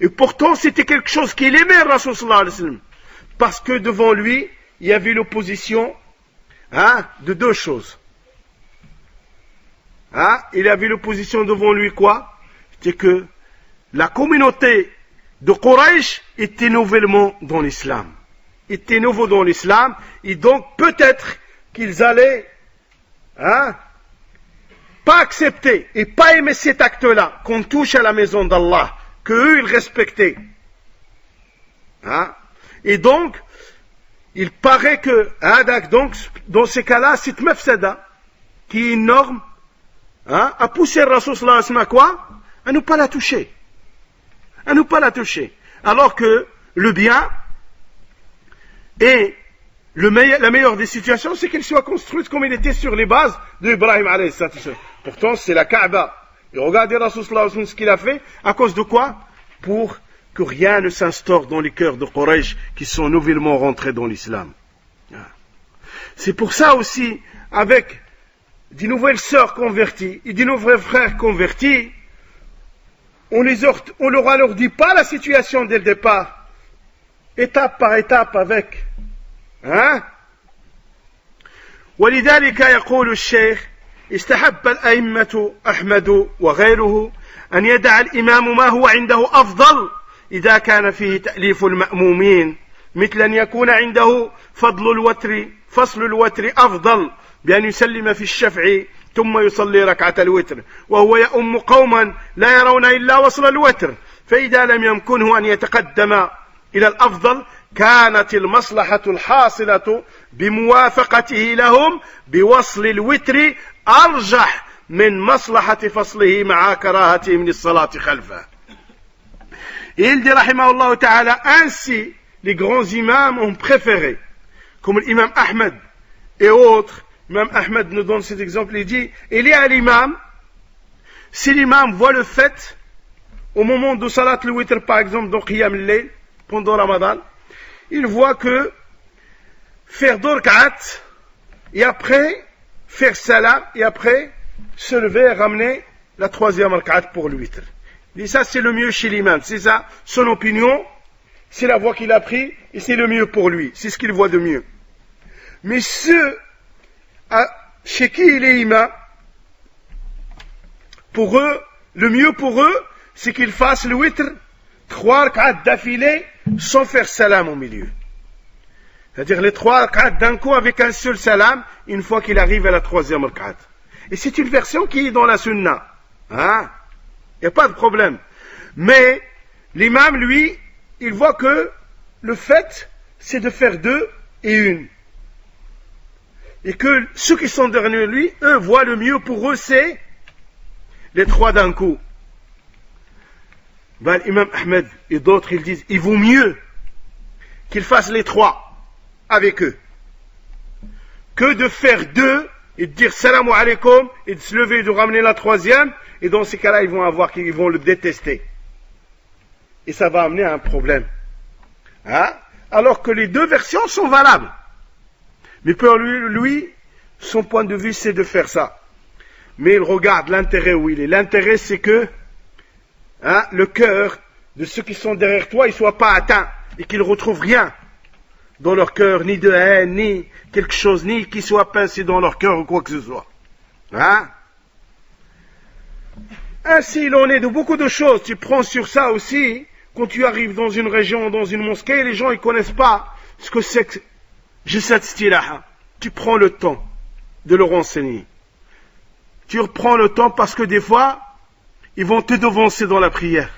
Et pourtant c'était quelque chose qu'il aimait Rasul sallallahu alayhi wa sallam. Parce que devant lui, il y avait l'opposition de deux choses. Il avait l'opposition devant lui quoi? C'était que la communauté de Quraysh était nouvellement dans l'islam. Était nouveau dans l'islam, et donc peut-être qu'ils allaient pas accepter et pas aimer cet acte-là, qu'on touche à la maison d'Allah, qu'eux ils respectaient. Et donc, il paraît que, donc, dans ces cas-là, cette mafsada, qui est une norme, a poussé le Rasul sallallahu alayhi wa sallam à quoi? À ne pas la toucher. À ne pas la toucher. Alors que le bien et la meilleure des situations, c'est qu'elle soit construite comme elle était sur les bases de Ibrahim alayhi salam. Pourtant, c'est la Kaaba. Et regardez Rasul sallallahu alayhi wa sallam ce qu'il a fait. À cause de quoi? Pour que rien ne s'instaure dans les cœurs de Quraysh qui sont nouvellement rentrés dans l'islam. C'est pour ça aussi, avec des nouvelles sœurs converties et des nouveaux frères convertis, on leur dit pas la situation dès le départ, étape par étape avec. ولذلك يقول الشيخ استحب الأئمة أحمد وغيره أن يدع الإمام ما هو عنده أفضل إذا كان فيه تأليف المأمومين، مثل أن يكون عنده فصل الوتر أفضل بأن يسلم في الشفع ثم يصلي ركعة الوتر، وهو يؤم قوما لا يرون إلا وصل الوتر، فإذا لم يمكنه أن يتقدم إلى الأفضل كانت المصلحة الحاصلة بموافقته لهم بوصل الوتر أرجح من مصلحة فصله مع كراهته من الصلاة خلفه. Et il dit, rahimahullah ta'ala, ainsi les grands imams ont préféré, comme l'imam Ahmed et autres. L'imam Ahmed nous donne cet exemple, il dit, il y a l'imam, si l'imam voit le fait, au moment de salat al-witr par exemple, dans Qiyam al-Layl, pendant Ramadan, il voit que faire 2 rak'at, et après faire salam, et après se lever et ramener la 3e rak'at pour le witr. Il dit ça c'est le mieux chez l'imam, c'est ça son opinion, c'est la voie qu'il a pris, et c'est le mieux pour lui, c'est ce qu'il voit de mieux. Mais ceux chez qui il est imam, pour eux, le mieux pour eux, c'est qu'ils fassent le witr 3 rak'at d'affilée sans faire salam au milieu. C'est-à-dire les 3 rak'at d'un coup avec un seul salam, une fois qu'il arrive à la 3e rak'at. Et c'est une version qui est dans la sunna. Il n'y a pas de problème. Mais l'imam, lui, il voit que le fait, c'est de faire 2 et 1. Et que ceux qui sont derrière lui, eux, voient le mieux pour eux, c'est les 3 d'un coup. L'imam Ahmed et d'autres, ils disent, il vaut mieux qu'ils fassent les 3 avec eux, que de faire 2 et de dire salam alaykoum et de se lever et de ramener la 3e, et dans ces cas-là, ils vont le détester. Et ça va amener à un problème. Alors que les 2 versions sont valables. Mais pour lui, son point de vue, c'est de faire ça. Mais il regarde l'intérêt où il est. L'intérêt, c'est que le cœur de ceux qui sont derrière toi, il ne soit pas atteint et qu'ils ne retrouvent rien dans leur cœur, ni de haine, ni quelque chose, ni qui soit pincé dans leur cœur ou quoi que ce soit. Ainsi, il en est de beaucoup de choses. Tu prends sur ça aussi, quand tu arrives dans une région, dans une mosquée, les gens ne connaissent pas ce que c'est que cette style-là. Tu prends le temps de le renseigner. Tu reprends le temps parce que des fois, ils vont te devancer dans la prière.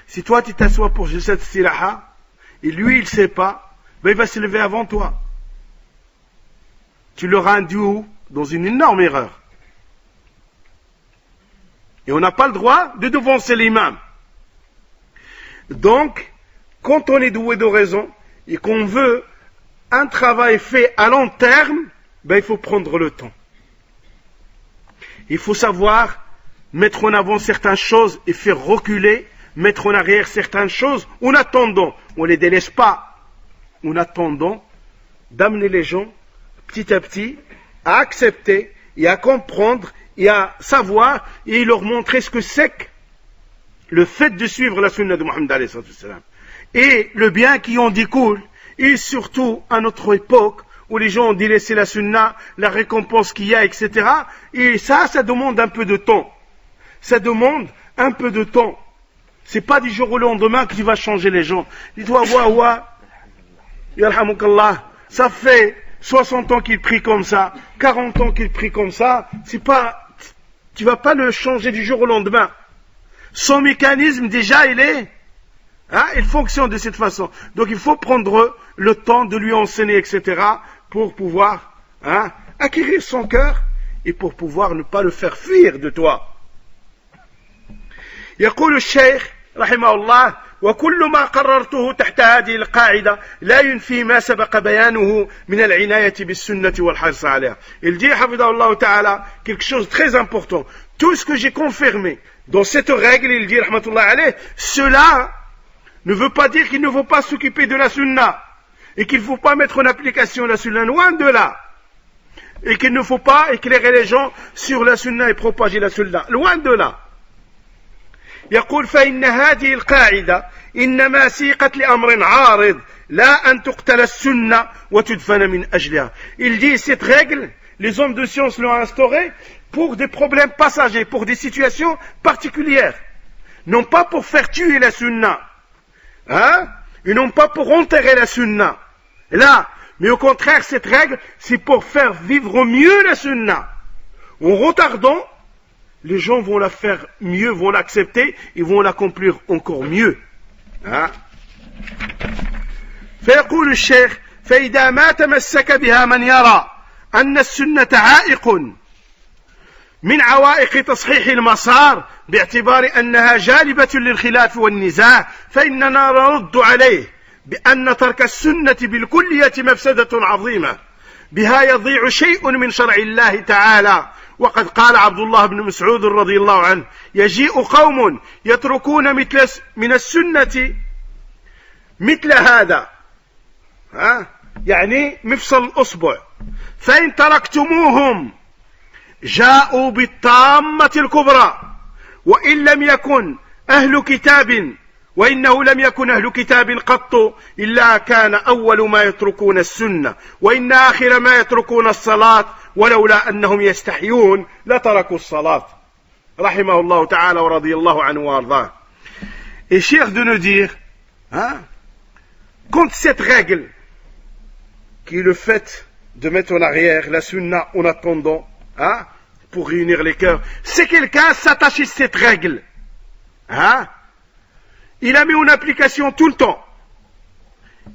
Si toi tu t'assois pour cette style-là, et lui il ne sait pas, ben il va se lever avant toi. Tu l'auras induit dans une énorme erreur. Et on n'a pas le droit de devancer l'imam. Donc, quand on est doué de raison et qu'on veut un travail fait à long terme, ben il faut prendre le temps. Il faut savoir mettre en avant certaines choses et faire reculer, mettre en arrière certaines choses en attendant. On ne les délaisse pas. En attendant d'amener les gens petit à petit à accepter et à comprendre et à savoir et leur montrer ce que c'est que le fait de suivre la sunna de Muhammad alayhi salam et le bien qui en découle, et surtout à notre époque où les gens ont délaissé la sunna, la récompense qu'il y a, etc. Et ça demande un peu de temps. Ça demande un peu de temps. C'est pas du jour au lendemain que tu vas changer les gens. Dis-toi, yarhamukallah, ça fait 60 ans qu'il prie comme ça, 40 ans qu'il prie comme ça, tu vas pas le changer du jour au lendemain. Son mécanisme, déjà, il fonctionne de cette façon. Donc il faut prendre le temps de lui enseigner, etc., pour pouvoir acquérir son cœur et pour pouvoir ne pas le faire fuir de toi. يقول الشيخ رحمه الله: وكل ما قررته تحت هذه القاعدة لا ينفي ما سبق بيانه من العناية بالسنة والحرص عليها. Il dit, حفظه الله تعالى, quelque chose de très important. Tout ce que j'ai confirmé dans cette règle, il dit, rahmatullah alayh, cela ne veut pas dire qu'il ne faut pas s'occuper de la sunna et qu'il ne faut pas mettre en application la sunna, loin de là. Et qu'il ne faut pas éclairer les gens sur la sunna et propager la sunna, loin de là. يقول: فإن هذه القاعدة إنما سيقت لأمر عارض لا أن تقتل السنة وتدفن من أجلها. Il dit, cette règle, les hommes de science l'ont instaurée pour des problèmes passagers, pour des situations particulières, non pas pour faire tuer la sunna, et non pas pour enterrer la sunna. Là, mais au contraire, cette règle, c'est pour faire vivre mieux la sunna. En retardant, les gens vont la faire mieux, vont l'accepter, ils vont l'accomplir encore mieux. فيقول الشيخ: فإذا ما تمسك بها من يرى أن السنة عائق من عوائق تصحيح المسار باعتبار أنها جالبة للخلاف والنزاع، فإننا نرد عليه بأن ترك السنة بالكلية مفسدة عظيمة بها يضيع شيء من شرع الله تعالى. وقد قال عبد الله بن مسعود رضي الله عنه: يجيء قوم يتركون من السنة مثل هذا، يعني مفصل الأصبع، فإن تركتموهم جاءوا بالطامة الكبرى، وإن لم يكن أهل كتاب، وإنه لم يكن أهل كتاب قط إلا كان أول ما يتركون السنة، وإن آخر ما يتركون الصلاة، ولولا أنهم يستحيون لتركوا الصلاة. رحمه الله تعالى ورضي الله عنه وارضاه. Et cher de nous dire, contre cette règle, qui est le fait de mettre en arrière la sunna en attendant, pour réunir les cœurs, si quelqu'un s'attache à cette règle, il la met en application tout le temps,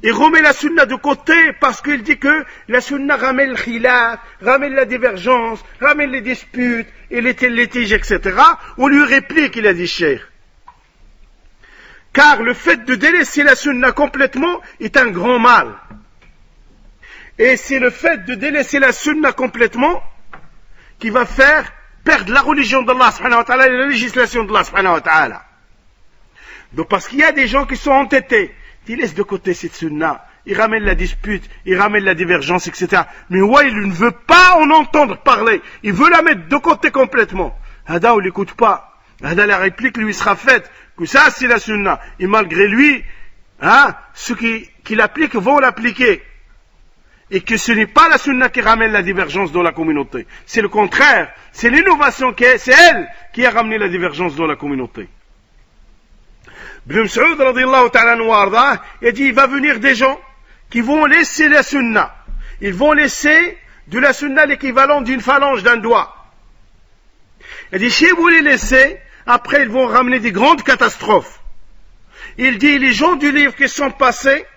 il remet la sunna de côté parce qu'il dit que la sunna ramène le khilaf, ramène la divergence, ramène les disputes et les litiges, etc. On lui réplique, il a dit cheikh. Car le fait de délaisser la sunna complètement est un grand mal. Et c'est le fait de délaisser la sunna complètement qui va faire perdre la religion d'Allah subhanahu wa ta'ala et la législation d'Allah subhanahu wa ta'ala. Donc parce qu'il y a des gens qui sont entêtés, ils laissent de côté cette sunna, ils ramènent la dispute, ils ramènent la divergence, etc. Mais il ne veut pas en entendre parler, il veut la mettre de côté complètement. Hada, on l'écoute pas. Hada, la réplique lui sera faite, que ça c'est la sunna. Et malgré lui, ceux qui l'appliquent vont l'appliquer. Et que ce n'est pas la sunna qui ramène la divergence dans la communauté. C'est le contraire. C'est l'innovation c'est elle qui a ramené la divergence dans la communauté. Ibn Mas'ud radiyallahu ta'ala anhu wardah, il dit, il va venir des gens qui vont laisser la sunna. Ils vont laisser de la sunna l'équivalent d'une phalange d'un doigt. Il dit, si vous les laissez, après ils vont ramener des grandes catastrophes. Il dit, les gens du livre qui sont passés,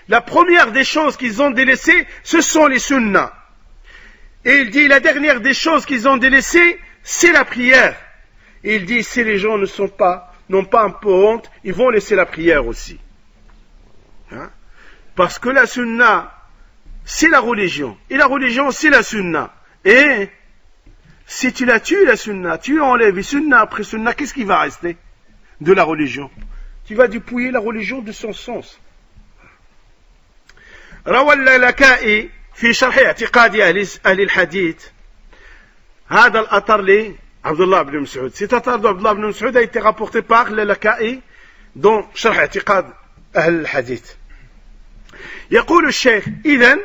la première des choses qu'ils ont délaissées, ce sont les sunnas. Et il dit, la dernière des choses qu'ils ont délaissées, c'est la prière. Et il dit, si les gens n'ont pas un peu honte, ils vont laisser la prière aussi. Parce que la sunna, c'est la religion. Et la religion, c'est la sunna. Et si tu la tues, la sunna, tu enlèves sunna après sunna, qu'est-ce qui va rester de la religion? Tu vas dépouiller la religion de son sens. روى اللالكائي في شرح اعتقاد أهل الحديث هذا الأثر لعبد الله بن مسعود. Cet athar d'Abd Allah ibn Mas'ud a été rapporté par اللالكائي dans شرح اعتقاد أهل الحديث. يقول الشيخ: إذن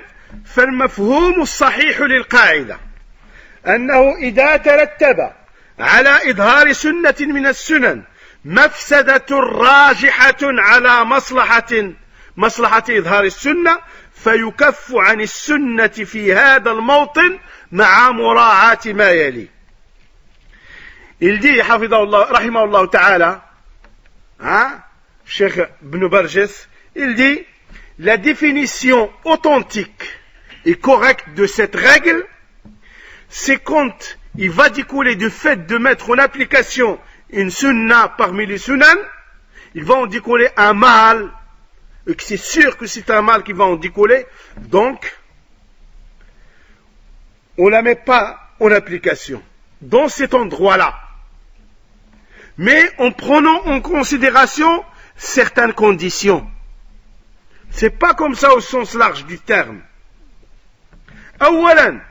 فالمفهوم الصحيح للقاعدة أنه إذا ترتب على إظهار سنة من السنن مفسدة راجحة على مصلحة إظهار السنة فيكف عن السنة في هذا الموطن مع مراعاة ما يلي. Il dit, rahimahullah ta'ala, Cheikh Ibn Barjes, il dit, la définition authentique et correcte de cette règle, c'est quand il va découler du fait de mettre en application une sunna parmi les sunan, il va en découler un mal, et que c'est sûr que c'est un mal qui va en découler, donc on ne la met pas en application dans cet endroit-là, mais en prenant en considération certaines conditions. C'est pas comme ça au sens large du terme. أولا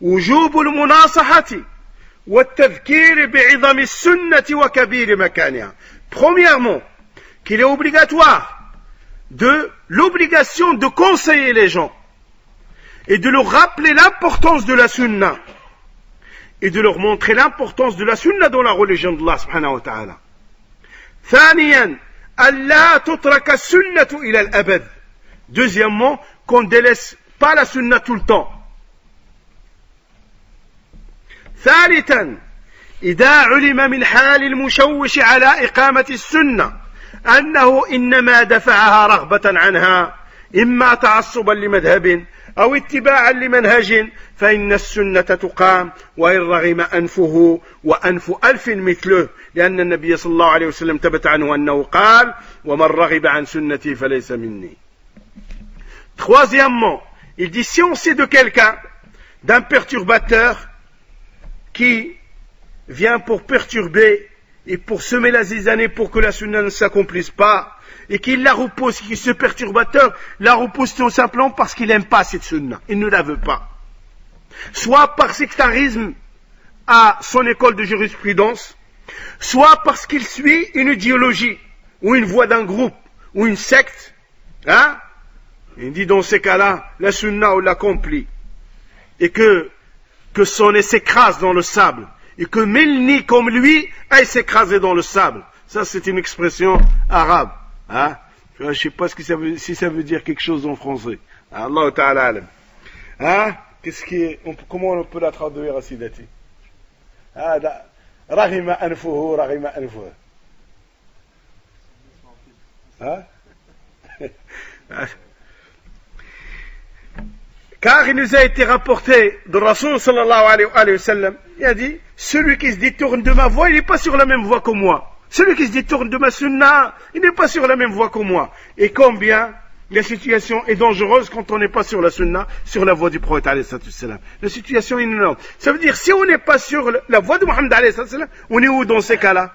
وجوب المناصحة والتذكير بعظم السنة وكبير مكانها. Premièrement, qu'il est obligatoire de l'obligation de conseiller les gens et de leur rappeler l'importance de la sunna et de leur montrer l'importance de la sunna dans la religion d'Allah subhanahu wa ta'ala. ثانيا ألا تترك السنة إلى الأبد. Deuxièmement, qu'on ne délaisse pas la sunna tout le temps. ثالثا إذا علم من حال المشوش على إقامة السنة أنه إنما دفعها رغبة عنها إما تعصبا لمذهب أو اتباعا لمنهج فإن السنة تقام وإن رغم أنفه وأنف ألف مثله لأن النبي صلى الله عليه وسلم ثبت عنه أنه قال ومن رغب عن سنتي فليس مني. Troisièmement, il dit si on sait de quelqu'un, d'un perturbateur qui vient pour perturber et pour semer la zizanie pour que la sunna ne s'accomplisse pas, et qu'il la repousse, que ce perturbateur la repousse tout simplement parce qu'il n'aime pas cette sunna, il ne la veut pas. Soit par sectarisme à son école de jurisprudence, soit parce qu'il suit une idéologie, ou une voie d'un groupe, ou une secte, il dit dans ces cas-là, la sunna on l'accomplit, et que son nez s'écrase dans le sable, et que mille nids comme lui aillent s'écraser dans le sable. Ça c'est une expression arabe. Je ne sais pas si ça veut dire quelque chose en français. Allah ta'ala alam. Comment on peut la traduire à Sidati? Rahima anfuhu, rahima anfuhu. Car il nous a été rapporté de Rasul sallallahu alayhi wa sallam, il a dit, celui qui se détourne de ma voie, il n'est pas sur la même voie que moi. Celui qui se détourne de ma sunna, il n'est pas sur la même voie que moi. Et combien la situation est dangereuse quand on n'est pas sur la sunna, sur la voie du prophète alayhi salam. La situation est énorme. Ça veut dire, si on n'est pas sur la voie de Muhammad alayhi salam, on est où dans ces cas-là?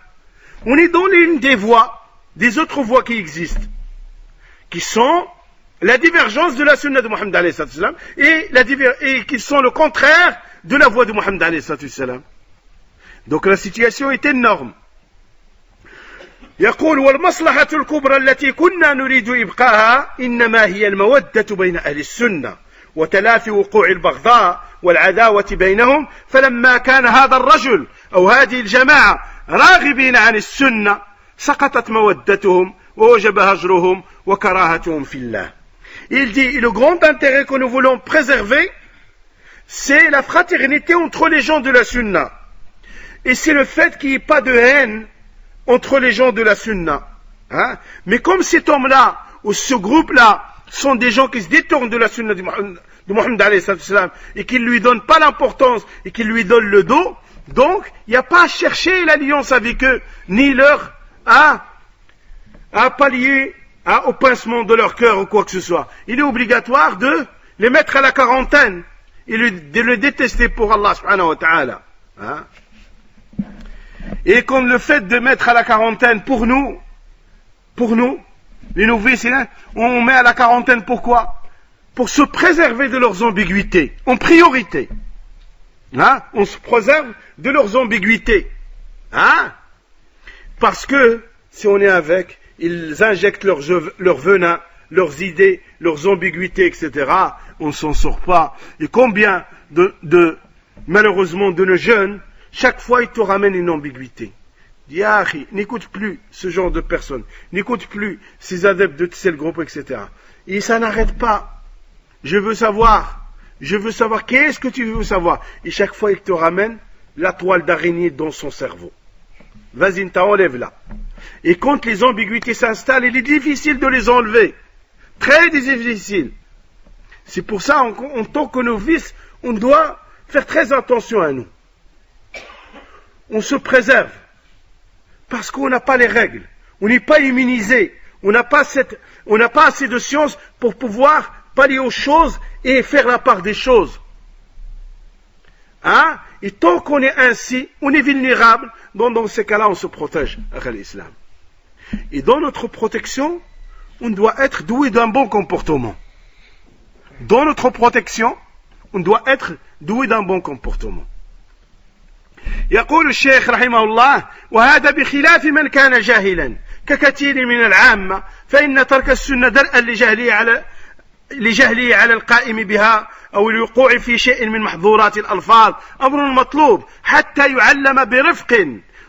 On est dans l'une des voies, des autres voies qui existent, qui sont la divergence de la sunna de Muhammad alayhi salam et qui sont le contraire de la voie de Muhammad alayhi salam. Donc la situation est énorme. يقول والمصلحة الكبرى التي كنا نريد إبقاها إنما هي المودة بين أهل السنة وتلافي وقوع البغضاء والعداوة بينهم فلما كان هذا الرجل أو هذه الجماعة راغبين عن السنة سقطت مودتهم ووجب هجرهم وكراهتهم في الله. Il dit, le grand intérêt que nous voulons préserver, c'est la fraternité entre les gens de la sunna. Et c'est le fait qu'il n'y ait pas de haine entre les gens de la sunna. Mais comme cet homme-là, ou ce groupe-là, sont des gens qui se détournent de la sunna de Muhammad alayhi salam et qui ne lui donnent pas l'importance et qui lui donnent le dos, donc il n'y a pas à chercher l'alliance avec eux, ni leur à pallier au pincement de leur cœur ou quoi que ce soit. Il est obligatoire de les mettre à la quarantaine et de les détester pour Allah subhanahu wa ta'ala. Et comme le fait de mettre à la quarantaine pour nous, les novices, on met à la quarantaine pourquoi? Pour se préserver de leurs ambiguïtés, en priorité. On se préserve de leurs ambiguïtés. Parce que, si on est avec, ils injectent leur venin, leurs idées, leurs ambiguïtés, etc. On ne s'en sort pas. Et combien malheureusement, de nos jeunes, chaque fois, ils te ramènent une ambiguïté. Dis, ah, n'écoute plus ce genre de personnes, n'écoute plus ces adeptes de tel groupe, etc. Et ça n'arrête pas. Je veux savoir, qu'est-ce que tu veux savoir? Et chaque fois, il te ramène la toile d'araignée dans son cerveau. Vas-y, enlève-la. Et quand les ambiguïtés s'installent, il est difficile de les enlever. Très difficile. C'est pour ça, en tant que novice, on doit faire très attention à nous. On se préserve. Parce qu'on n'a pas les règles. On n'est pas immunisé. On n'a pas assez de science pour pouvoir pallier aux choses et faire la part des choses. Hein? Et tant qu'on est ainsi, on est vulnérable. Donc dans ces cas-là, on se protège avec l'islam. Et dans notre protection, on doit être doué d'un bon comportement. Dans notre protection, on doit être doué d'un bon comportement. يقول الشيخ رحمه الله: وهذا بخلاف من كان جاهلا ككثير من العامة، فإن ترك السنة درءا لجهله على القائم بها أو الوقوع في شيء من محظورات الألفاظ أمر مطلوب حتى يعلم برفق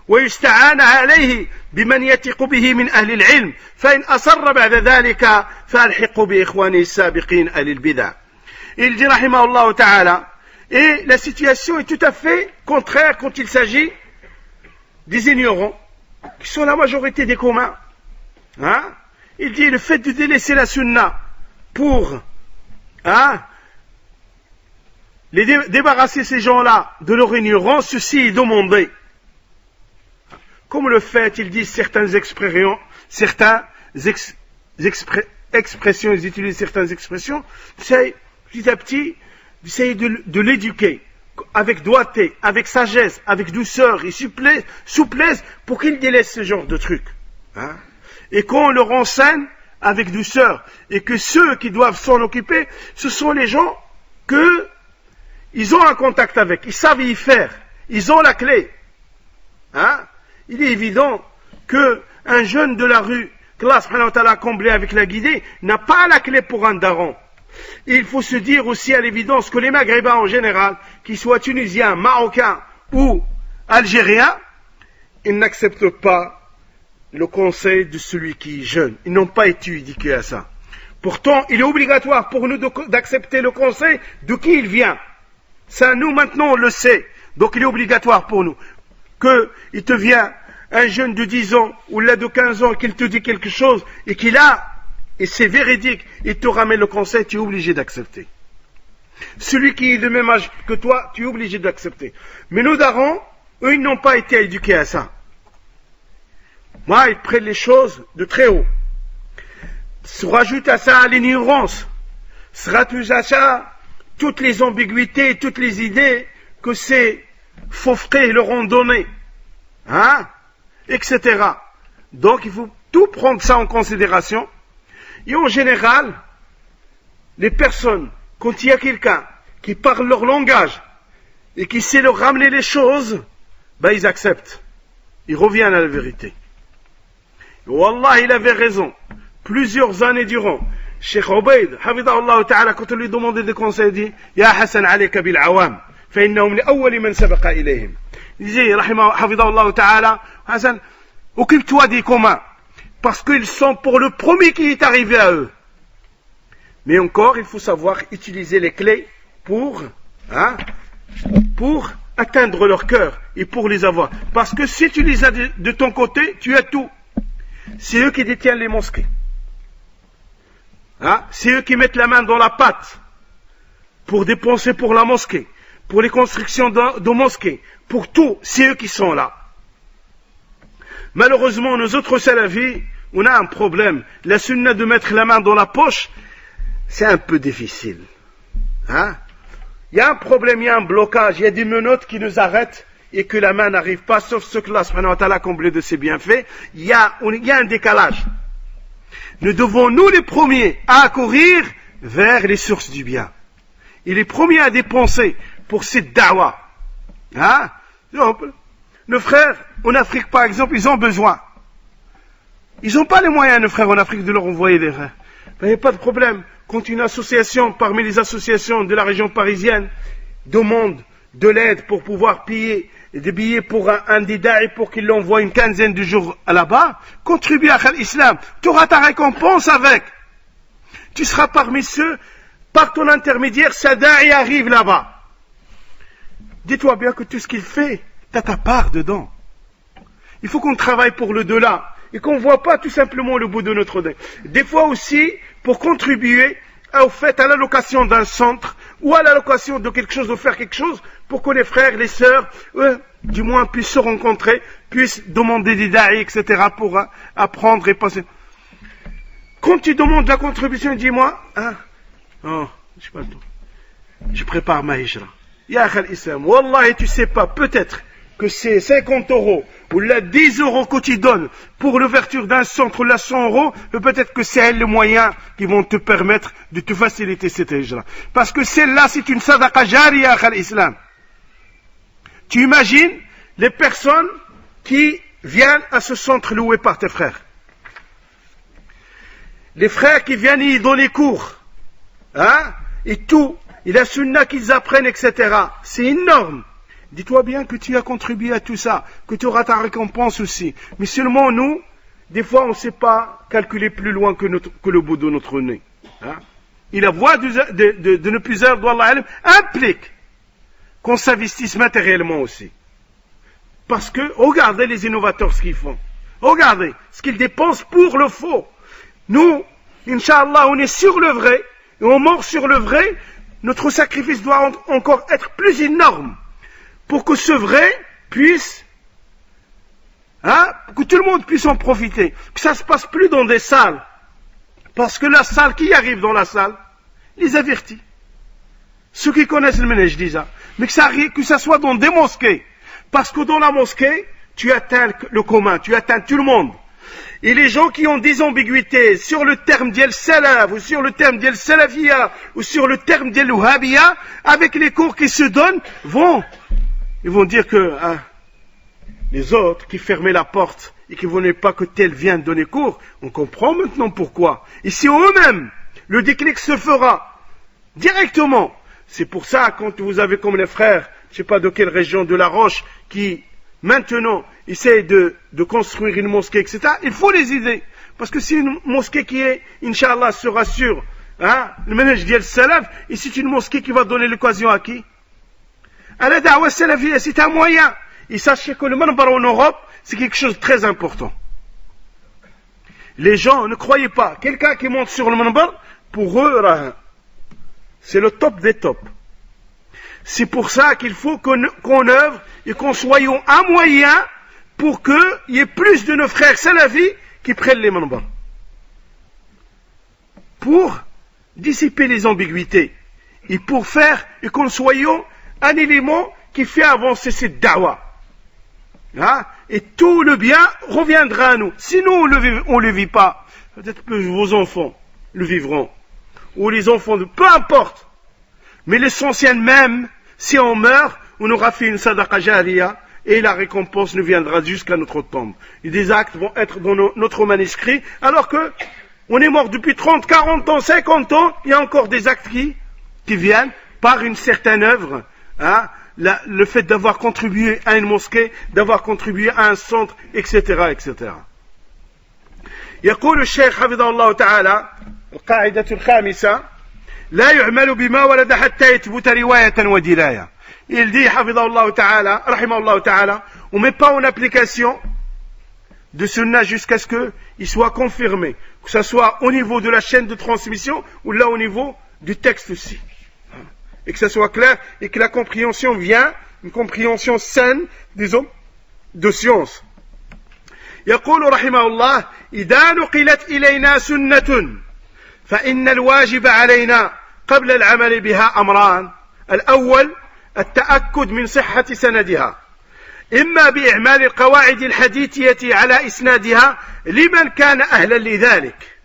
ويستعان عليه بمن يثق به من أهل العلم، فإن أصر بعد ذلك فألحق بإخوانه السابقين أهل البدع. Il dit رحمه الله تعالى: et la situation est tout à fait contraire quand il s'agit des ignorants, qui sont la majorité des communs. Hein? Il dit le fait de délaisser la sunna pour débarrasser ces gens-là de leur ignorance, ceci est demandé. Comme le fait, il dit certaines expressions, ils utilisent certaines expressions, c'est petit à petit d'essayer de l'éduquer avec doigté, avec sagesse, avec douceur et souplesse pour qu'ils délaissent ce genre de trucs. Hein? Et qu'on leur enseigne avec douceur et que ceux qui doivent s'en occuper, ce sont les gens qu'ils ont un contact avec, ils savent y faire, ils ont la clé. Hein? Il est évident qu'un jeune de la rue, que Allah subhanahu wa ta'ala a comblé avec la guidée, n'a pas la clé pour un daron. Et il faut se dire aussi à l'évidence que les Maghrébins en général, qu'ils soient tunisiens, marocains ou algériens, ils n'acceptent pas le conseil de celui qui est jeune. Ils n'ont pas été éduqués à ça. Pourtant, il est obligatoire pour nous d'accepter le conseil de qui il vient. Ça, nous, maintenant, on le sait. Donc, il est obligatoire pour nous qu'il te vient un jeune de 10 ans ou là de 15 ans, qu'il te dit quelque chose et et c'est véridique, il te ramène le conseil, tu es obligé d'accepter. Celui qui est de même âge que toi, tu es obligé d'accepter. Mais nos darons, eux, ils n'ont pas été éduqués à ça. Moi, ils prennent les choses de très haut. Se rajoute à ça l'ignorance. Se rajoute à ça toutes les ambiguïtés, toutes les idées que ces faux frais leur ont données. Hein? Etc. Donc, il faut tout prendre ça en considération. Et en général, les personnes, quand il y a quelqu'un qui parle leur langage et qui sait leur ramener les choses, ben ils acceptent. Ils reviennent à la vérité. Et Wallah, il avait raison. Plusieurs années durant, Cheikh Ubayd, hafidahullah ta'ala, quand on lui demandait des conseils, il dit: Ya Hassan alayka bil awam, fa innahum li awwali man sabaqa ilayhim. Il disait, hafidahullah ta'ala, Hassan, occupe-toi des communs. Parce qu'ils sont pour le premier qui est arrivé à eux. Mais encore, il faut savoir utiliser les clés pour atteindre leur cœur et pour les avoir. Parce que si tu les as de ton côté, tu as tout. C'est eux qui détiennent les mosquées. Hein? C'est eux qui mettent la main dans la pâte pour dépenser pour la mosquée, pour les constructions de mosquées, pour tout. C'est eux qui sont là. Malheureusement, nous autres salafis, on a un problème. La sunna de mettre la main dans la poche, c'est un peu difficile. Hein? Il y a un problème, il y a un blocage, il y a des menottes qui nous arrêtent et que la main n'arrive pas, sauf ce que Allah subhanahu wa ta'ala a comblé de ses bienfaits. Il y a un décalage. Nous devons, nous les premiers, à accourir vers les sources du bien. Et les premiers à dépenser pour cette da'wah. Hein? Nos frères, en Afrique par exemple, ils ont besoin. Ils n'ont pas les moyens, nos frères en Afrique, de leur envoyer des frères. Il n'y a pas de problème. Quand une association, parmi les associations de la région parisienne, demande de l'aide pour pouvoir payer des billets pour un dida'i pour qu'il l'envoie une quinzaine de jours là-bas, contribue à l'islam. Tu auras ta récompense avec. Tu seras parmi ceux, par ton intermédiaire, sa da'i arrive là-bas. Dis-toi bien que tout ce qu'il fait, tu as ta part dedans. Il faut qu'on travaille pour le delà et qu'on ne voit pas tout simplement le bout de notre nez. Des fois aussi, pour contribuer au fait à l'allocation d'un centre ou à l'allocation de quelque chose, de faire quelque chose, pour que les frères, les sœurs, du moins puissent se rencontrer, puissent demander des da'i, etc. pour apprendre et passer. Quand tu demandes la contribution, dis-moi, oh, je sais pas le temps. Je prépare ma hijra. Ya akhal islam, wallahi tu sais pas, peut-être que c'est 50 € ou là 10 € que tu donnes pour l'ouverture d'un centre ou là 100 €, peut-être que c'est les moyens qui vont te permettre de te faciliter cette hijra. Parce que celle-là, c'est une sadaqa jariya akhal islam. Tu imagines les personnes qui viennent à ce centre loué par tes frères. Les frères qui viennent y donner cours, et tout, et la sunna qu'ils apprennent, etc. C'est énorme. Dis-toi bien que tu as contribué à tout ça, que tu auras ta récompense aussi. Mais seulement nous, des fois, on ne sait pas calculer plus loin que le bout de notre nez. Et la voie de ne plus heures d'Allah implique qu'on s'investisse matériellement aussi. Parce que, regardez les innovateurs ce qu'ils font. Regardez ce qu'ils dépensent pour le faux. Nous, Inch'Allah, on est sur le vrai, et on mord sur le vrai, notre sacrifice doit encore être plus énorme, pour que ce vrai puisse, que tout le monde puisse en profiter, que ça ne se passe plus dans des salles, parce que la salle, qui arrive dans la salle, les avertit. Ceux qui connaissent le ménage déjà, mais que ça soit dans des mosquées, parce que dans la mosquée, tu atteins le commun, tu atteins tout le monde. Et les gens qui ont des ambiguïtés sur le terme d'El Salaf, ou sur le terme d'El Salafia, ou sur le terme d'El Wahhabia, avec les cours qui se donnent, ils vont dire que les autres qui fermaient la porte et qui ne voulaient pas que tel vienne donner cours, on comprend maintenant pourquoi. Et si eux-mêmes, le déclic se fera directement. C'est pour ça, quand vous avez comme les frères, je ne sais pas de quelle région de la Roche, qui maintenant essayent de construire une mosquée, etc., il faut les aider. Parce que c'est une mosquée qui est, Inch'Allah, se rassure, le ménage d'El Salaf, et c'est une mosquée qui va donner l'occasion à qui? À la da'wa salafiyya, c'est un moyen. Et sachez que le manbar en Europe, c'est quelque chose de très important. Les gens, ne croyez pas, quelqu'un qui monte sur le manbar, pour eux, c'est le top des tops. C'est pour ça qu'il faut qu'on œuvre et qu'on soit un moyen pour qu'il y ait plus de nos frères salafis qui prennent les manbars. Pour dissiper les ambiguïtés et pour faire et qu'on soit un élément qui fait avancer cette da'wa. Et tout le bien reviendra à nous. Sinon, on ne le vit pas. Peut-être que vos enfants le vivront. Ou les enfants, peu importe. Mais l'essentiel même, si on meurt, on aura fait une sadaqa jariya et la récompense nous viendra jusqu'à notre tombe. Et des actes vont être dans notre manuscrit, alors que on est mort depuis 30, 40 ans, 50 ans, il y a encore des actes qui viennent par une certaine œuvre. Le fait d'avoir contribué à une mosquée, d'avoir contribué à un centre, etc., etc. يقول الشيخ حفظه الله تعالى القاعدة الخامسة لا يعمل بما ولد حتى يثبت رواية ودلاية. Il dit حفظه الله تعالى رحمه الله تعالى, on ne met pas en application de sunna jusqu'à ce qu'il soit confirmé, que ce soit au niveau de la chaîne de transmission ou là au niveau du texte aussi, et que ça soit clair et que la compréhension vient, une compréhension saine, disons, de science. يقول رحمه الله إذا نقلت إلينا سنة فإن الواجب علينا قبل العمل بها أمران. الأول التأكد من صحة سندها، إما بإعمال القواعد الحديثية على إسنادها لمن كان أهلا لذلك،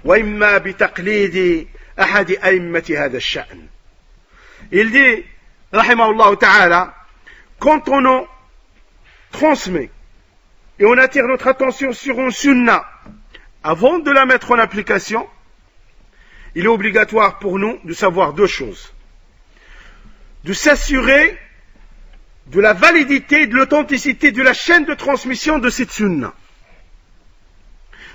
وإما بتقليد أحد أئمة هذا الشأن. Il dit, rahimahullah ta'ala, quand on transmet et on attire notre attention sur une sunna avant de la mettre en application, il est obligatoire pour nous de savoir deux choses. De s'assurer de la validité et de l'authenticité de la chaîne de transmission de cette sunna.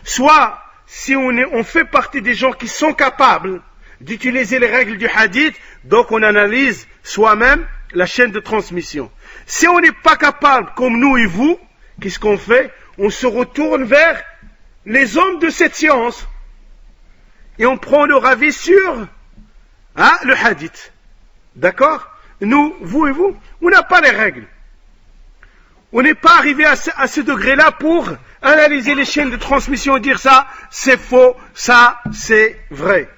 Soit, si on fait partie des gens qui sont capables d'utiliser les règles du hadith, donc on analyse soi-même la chaîne de transmission. Si on n'est pas capable, comme nous et vous, qu'est-ce qu'on fait? On se retourne vers les hommes de cette science et on prend leur avis sur le hadith. D'accord? Nous, vous et vous, on n'a pas les règles. On n'est pas arrivé à ce degré-là pour analyser les chaînes de transmission et dire ça, c'est faux, ça, c'est vrai.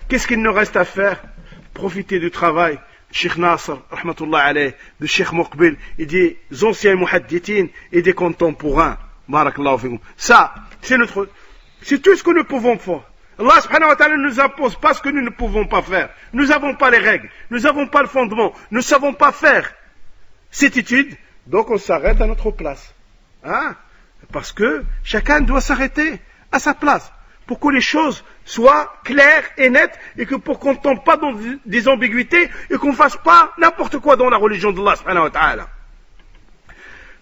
Qu'est-ce qu'il nous reste à faire? Profiter du travail de Cheikh Nasr, rahmatullah alayh, de Cheikh Muqbil, et des anciens muhaddithines et des contemporains. Barakallahu fikum. Ça, c'est tout ce que nous pouvons faire. Allah subhanahu wa ta'ala ne nous impose pas ce que nous ne pouvons pas faire. Nous n'avons pas les règles, nous n'avons pas le fondement, nous ne savons pas faire cette étude, donc on s'arrête à notre place. Parce que chacun doit s'arrêter à sa place pour que les choses soient claires et nettes et que pour qu'on ne tombe pas dans des ambiguïtés et qu'on ne fasse pas n'importe quoi dans la religion d'Allah subhanahu wa ta'ala.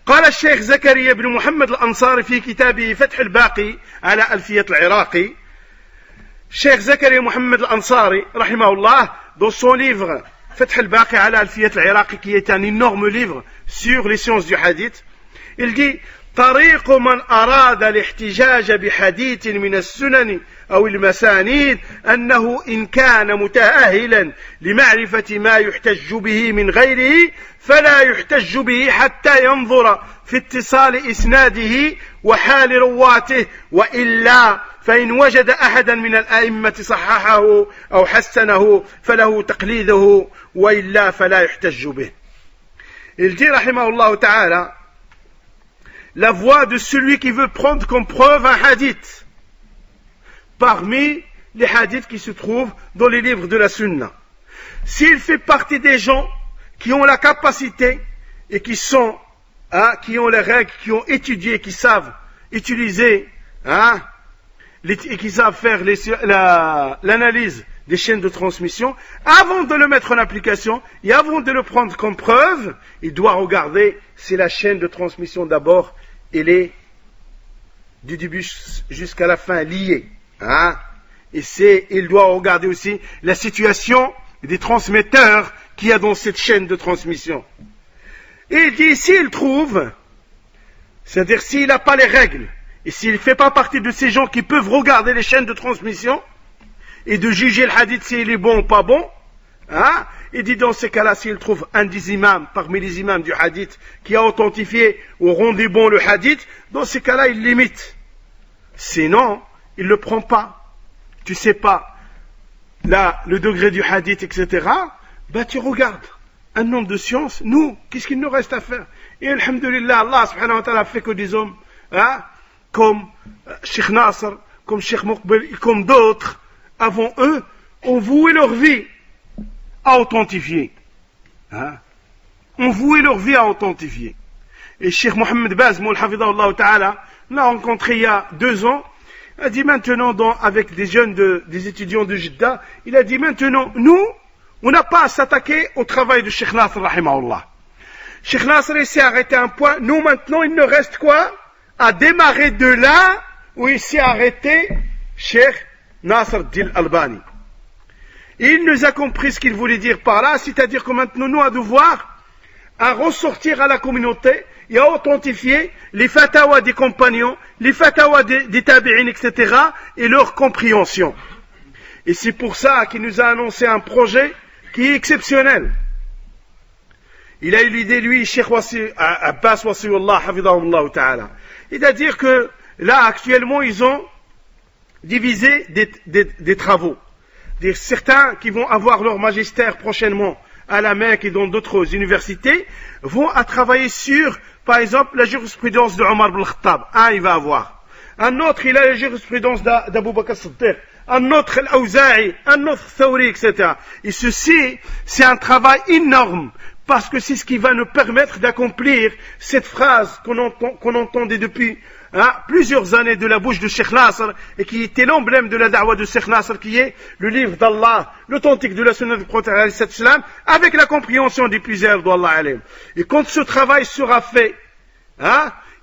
قال الشيخ زكريا بن محمد الأنصاري في كتابه فتح الباقي على ألفية العراقي. Cheikh Zakaria Mohammed al-Ansari, rahimahullah, dans son livre Fath al-Baqi ala al-Fiyat al-Iraqi, qui est un énorme livre sur les sciences du hadith, il dit طريق من أراد الاحتجاج بحديث من السنن أو المسانيد أنه إن كان متأهلا لمعرفة ما يحتج به من غيره فلا يحتج به حتى ينظر في اتصال إسناده وحال رواته وإلا فإن وجد أحدا من الأئمة صححه أو حسنه فله تقليده وإلا فلا يحتج به. Il dit rahimahullah ta'ala la voix de celui qui veut prendre comme preuve un hadith parmi les hadiths qui se trouvent dans les livres de la sunna. S'il fait partie des gens qui ont la capacité et qui ont les règles, qui ont étudié, qui savent utiliser et qui savent faire l'analyse des chaînes de transmission, avant de le mettre en application et avant de le prendre comme preuve, il doit regarder si la chaîne de transmission d'abord, elle est du début jusqu'à la fin liée. Il doit regarder aussi la situation des transmetteurs qu'il y a dans cette chaîne de transmission. Et il dit, s'il trouve, c'est-à-dire s'il n'a pas les règles, et s'il ne fait pas partie de ces gens qui peuvent regarder les chaînes de transmission, et de juger le hadith s'il est bon ou pas bon, il dit dans ces cas-là, s'il trouve un des imams, parmi les imams du hadith, qui a authentifié ou rendu bon le hadith, dans ces cas-là, il limite. Sinon, il ne le prend pas. Tu sais pas, là, le degré du hadith, etc., tu regardes. Un homme de science, nous, qu'est-ce qu'il nous reste à faire? Et alhamdulillah, Allah subhanahu wa ta'ala fait que des hommes, comme Cheikh Nasr, comme Cheikh Muqbil, et comme d'autres, avant eux, ont voué leur vie à authentifier. Ont voué leur vie à authentifier. Et Cheikh Mohammed Bazmoul, hafidahullah ta'ala, l'a rencontré il y a 2 ans, a dit maintenant, avec des jeunes, des étudiants de Jeddah, il a dit maintenant, nous, on n'a pas à s'attaquer au travail de Cheikh Nasr, rahimahullah. Cheikh Nasr, il s'est arrêté à un point, nous maintenant, il ne reste quoi? À démarrer de là où il s'est arrêté Cheikh Nasr Dil Albani. Il nous a compris ce qu'il voulait dire par là, c'est-à-dire que maintenant nous avons devoir à ressortir à la communauté et à authentifier les fatawas des compagnons, les fatawas des tabi'in, etc. et leur compréhension. Et c'est pour ça qu'il nous a annoncé un projet qui est exceptionnel. Il a eu l'idée, lui, Cheikh Abbas Wasiullah, hafidahullah ta'ala. C'est-à-dire que là, actuellement, ils ont divisé des travaux. Certains qui vont avoir leur magistère prochainement à la Mecque et dans d'autres universités vont à travailler sur, par exemple, la jurisprudence de Omar ibn Khattab. Il va avoir. Un autre, il a la jurisprudence d'Abu Bakr Siddiq. Un autre, Al-Awza'i. Un autre, Thawri, etc. Et ceci, c'est un travail énorme. parce que c'est ce qui va nous permettre d'accomplir cette phrase qu'on entendait depuis plusieurs années de la bouche de Cheikh Nasr, et qui était l'emblème de la da'wa de Cheikh Nasr, qui est le livre d'Allah, l'authentique de la sunna du prophète avec la compréhension des plusieurs d'Allah alayhi. Et quand ce travail sera fait,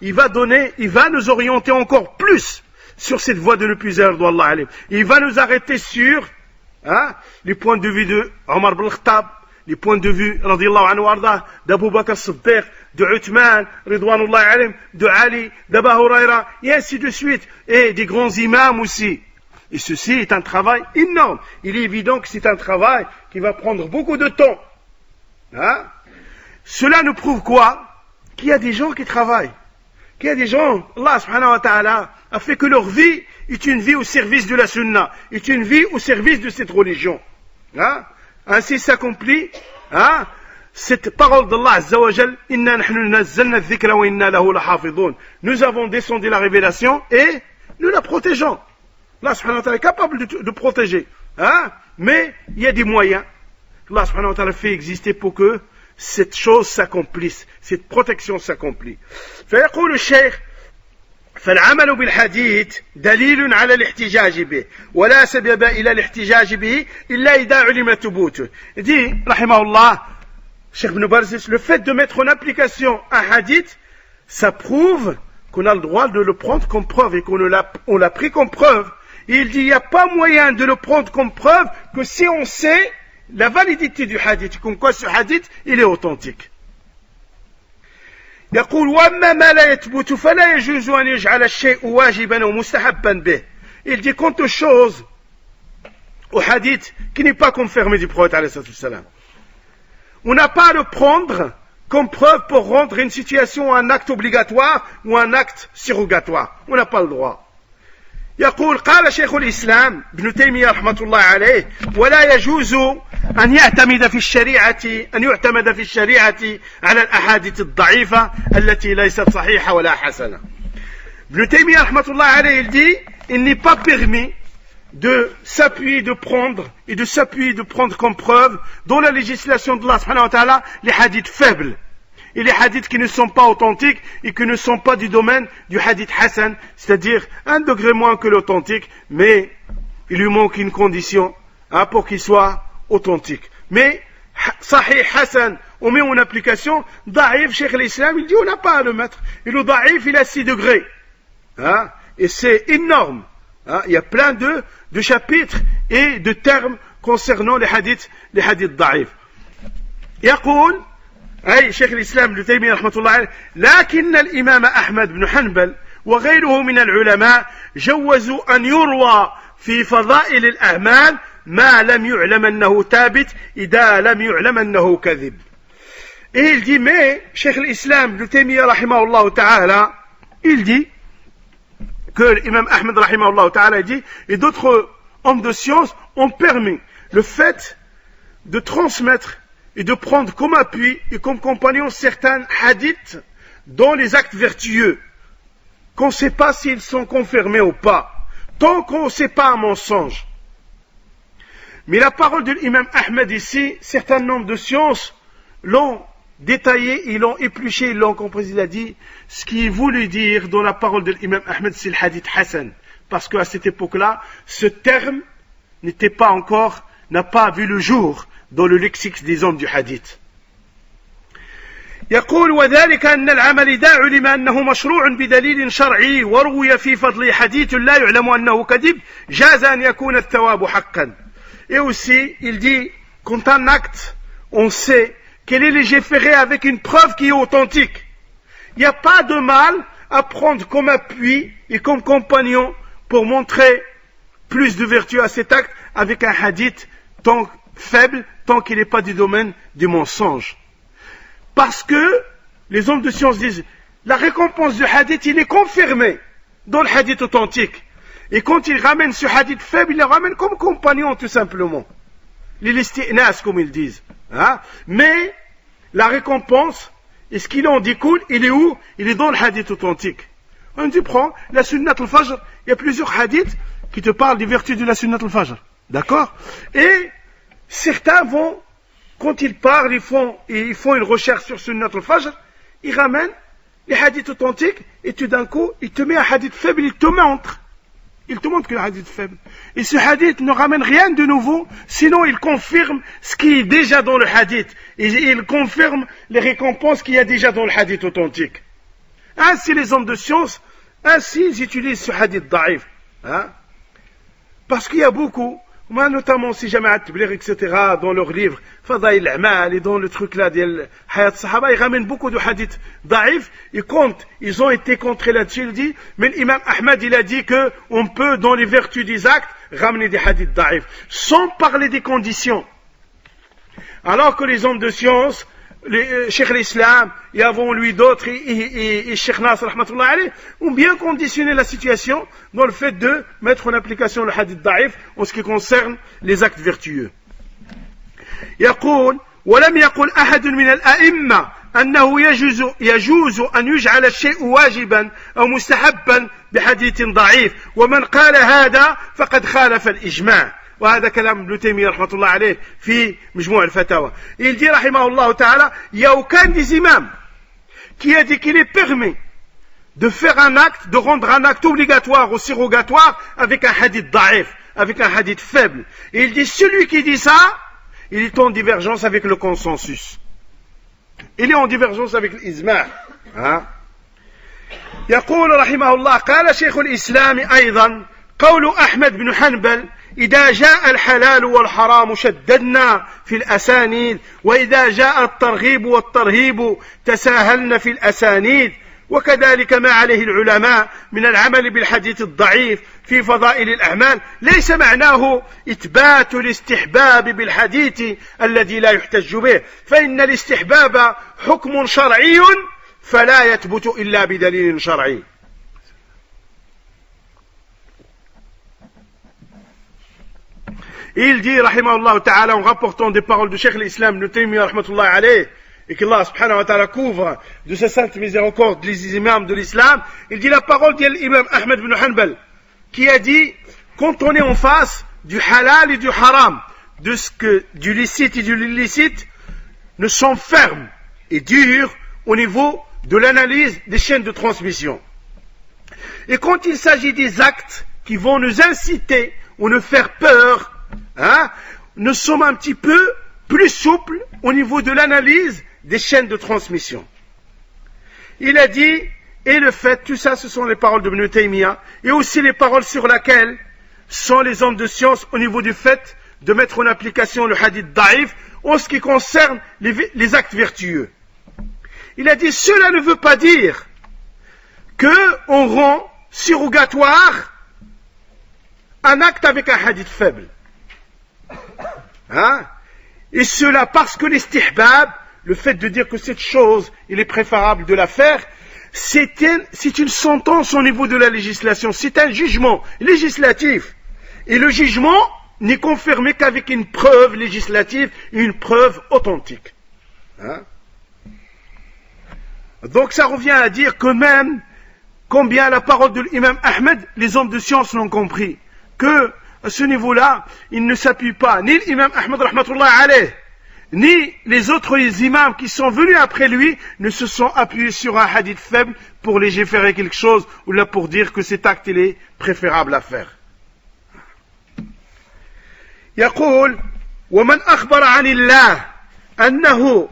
il va nous orienter encore plus sur cette voie de l'épuiseur d'Allah alayhi. Il va nous arrêter sur les points de vue de Omar ibn Khattab, les points de vue radiyallahu anhu warda, d'Abu Bakr Siddiq, de Uthman, Ridwanullah alayhim, de Ali, d'Abu Huraira, et ainsi de suite, et des grands imams aussi. Et ceci est un travail énorme. Il est évident que c'est un travail qui va prendre beaucoup de temps. Cela nous prouve quoi? Qu'il y a des gens qui travaillent. Qu'il y a des gens, Allah subhanahu wa ta'ala a fait que leur vie est une vie au service de la sunna, est une vie au service de cette religion. Ainsi s'accomplit cette parole d'Allah Azza wa Jal, Inna nahnu nazzalna dhikra wa inna lahu lahafidun. Nous avons descendu la révélation et nous la protégeons. Allah subhanahu wa ta'ala est capable de protéger. Mais il y a des moyens que Allah subhanahu wa ta'ala fait exister pour que cette chose s'accomplisse, cette protection s'accomplit. فيقول الشيخ فالعمل بالحديث دليل على الاحتجاج به ولا سبب إلى الاحتجاج به إلا إذا علم ثبوته. Il dit, rahimahullah, Cheikh Ibn Barzis, le fait de mettre en application un hadith, ça prouve qu'on a le droit de le prendre comme preuve et qu'on l'a pris comme preuve. Et il dit, il n'y a pas moyen de le prendre comme preuve que si on sait la validité du hadith, comme quoi ce hadith, il est authentique. يقول وأما ما لا يثبت فلا يجوز أن يجعل الشيء واجبا ومستحبا به. Il dit quant aux choses, au hadith qui n'est pas confirmé du prophète alayhi salam, on n'a pas à le prendre comme preuve pour rendre une situation un acte obligatoire ou un acte surrogatoire. On n'a pas le droit. يقول قال شيخ الإسلام ابن تيمية رحمة الله عليه ولا يجوز أن يعتمد في الشريعة على الأحاديث الضعيفة التي ليست صحيحة ولا حسنة. ابن تيمية رحمة الله عليه il dit il n'est pas permis de s'appuyer, de prendre comme preuve dans la législation de Allah subhanahu wa ta'ala les hadiths faibles et les hadiths qui ne sont pas authentiques et qui ne sont pas du domaine du hadith Hassan, c'est-à-dire un degré moins que l'authentique, mais il lui manque une condition pour qu'il soit authentique. Mais Sahih Hassan, on met en application, Da'if, Cheikh l'Islam, il dit on n'a pas à le mettre. Et le Da'if, il a 6 degrés. Et c'est énorme. Il y a plein de chapitres et de termes concernant les hadiths Da'if. يقول أي شيخ الإسلام ابن تيمية رحمة الله عليه لكن الإمام أحمد بن حنبل وغيره من العلماء جوزوا أن يروى في فضائل الأعمال ما لم يعلم أنه ثابت إذا لم يعلم أنه كذب. Et il dit, mais Cheikh l'Islam ibn Taymiyyah rahimahullah ta'ala, il dit que l'imam Ahmed rahimahullah ta'ala dit, et d'autres hommes de science ont permis le fait de transmettre et de prendre comme appui et comme compagnon certains hadiths dans les actes vertueux, qu'on ne sait pas s'ils sont confirmés ou pas, tant qu'on ne sait pas un mensonge. Mais la parole de l'imam Ahmed ici, certains nombres de sciences l'ont détaillé, ils l'ont épluché, ils l'ont compris. Il a dit, ce qu'il voulait dire dans la parole de l'imam Ahmed, c'est le hadith Hassan. Parce qu'à cette époque-là, ce terme n'a pas vu le jour dans le lexique des hommes du hadith. يقول وذلك أن العمل إذا علم أنه مشروع بدليل شرعي وروي في فضل حديث لا يعلم أنه كذب جاز أن يكون الثواب حقا. Et aussi, il dit, quand un acte, on sait qu'il est légiféré avec une preuve qui est authentique. Il n'y a pas de mal à prendre comme appui et comme compagnon pour montrer plus de vertu à cet acte avec un hadith tant faible, tant qu'il n'est pas du domaine du mensonge. Parce que les hommes de science disent, la récompense du hadith, il est confirmé dans le hadith authentique. Et quand ils ramènent ce hadith faible, ils le ramènent comme compagnon tout simplement. L'isti'nas, comme ils disent. Mais la récompense, et ce qu'il en découle, il est où? Il est dans le hadith authentique. On dit, prends la sunnat al-fajr, il y a plusieurs hadiths qui te parlent des vertus de la sunnat al-fajr. D'accord? Et certains vont quand ils parlent, ils font une recherche sur Sunnat al-Fajr, ils ramènent les hadiths authentiques, et tout d'un coup, il te met un hadith faible, il te montre que le hadith est faible. Et ce hadith ne ramène rien de nouveau, sinon il confirme ce qui est déjà dans le hadith. Et il confirme les récompenses qu'il y a déjà dans le hadith authentique. Ainsi les hommes de science, ainsi ils utilisent ce hadith da'if. Hein? Parce qu'il y a beaucoup, moi notamment si Jama'at Tabligh, etc., dans leurs livres, Fadaïl al-A'mal, et dans le truc là, Hayat Sahaba, ils ramènent beaucoup de hadiths da'if, ils ont été contrés là-dessus, il dit, mais l'imam Ahmad, il a dit que on peut, dans les vertus des actes, ramener des hadiths da'if, sans parler des conditions. Alors que les hommes de science, Cheikh l'Islam, et avant lui d'autres, et Cheikh Nasr, rahmatullah alayh, ont bien conditionné la situation dans le fait de mettre en application le hadith da'if en ce qui concerne les actes vertueux. يقول ولم يقل أحد من الأئمة أنه يجوز أن يجعل الشيء واجبا أو مستحبا بحديث ضعيف ومن قال هذا فقد خالف الإجماع. وهذا كلام ابن تيمية رحمة الله عليه في مجموع الفتاوى. Il dit رحمه الله تعالى, il n'y a aucun des imams qui a dit qu'il est permis de faire un acte, de rendre un acte obligatoire ou surrogatoire avec un hadith da'if, avec un hadith faible. Et il dit, celui qui dit ça, il est en divergence avec le consensus. Il est en divergence avec l'ijma'. يقول رحمه الله قال شيخ الإسلام أيضا قول أحمد بن حنبل إذا جاء الحلال والحرام شددنا في الأسانيد وإذا جاء الترغيب والترهيب تساهلنا في الأسانيد وكذلك ما عليه العلماء من العمل بالحديث الضعيف في فضائل الأعمال ليس معناه إثبات الاستحباب بالحديث الذي لا يحتج به فإن الاستحباب حكم شرعي فلا يثبت إلا بدليل شرعي. Il dit, rahimahullah ta'ala, en rapportant des paroles de Cheikh l'Islam, Ibn Taymiyyah, rahmatullah alayh, et qu'Allah subhanahu wa ta'ala couvre de sa sainte miséricorde les imams de l'islam, il dit la parole de l'imam Ahmed ibn Hanbal, qui a dit, quand on est en face du halal et du haram, de ce que du licite et de l'illicite, nous sommes fermes et durs au niveau de l'analyse des chaînes de transmission. Et quand il s'agit des actes qui vont nous inciter ou nous faire peur, nous sommes un petit peu plus souples au niveau de l'analyse des chaînes de transmission. Il a dit, et le fait, tout ça ce sont les paroles de Ibn Taymiyyah, et aussi les paroles sur lesquelles sont les hommes de science au niveau du fait de mettre en application le hadith da'if en ce qui concerne les actes vertueux. Il a dit, cela ne veut pas dire qu'on rend surrogatoire un acte avec un hadith faible. Et cela parce que l'istihbab, le fait de dire que cette chose, il est préférable de la faire, c'est une sentence au niveau de la législation, c'est un jugement législatif. Et le jugement n'est confirmé qu'avec une preuve législative, une preuve authentique. Donc ça revient à dire que même, combien la parole de l'imam Ahmed, les hommes de science l'ont compris, que à ce niveau-là, il ne s'appuie pas, ni l'imam Ahmed rahmatullah alayh, ni les autres imams qui sont venus après lui, ne se sont appuyés sur un hadith faible pour légiférer quelque chose, ou là pour dire que cet acte il est préférable à faire. يقول ومن أخبر عن الله أنه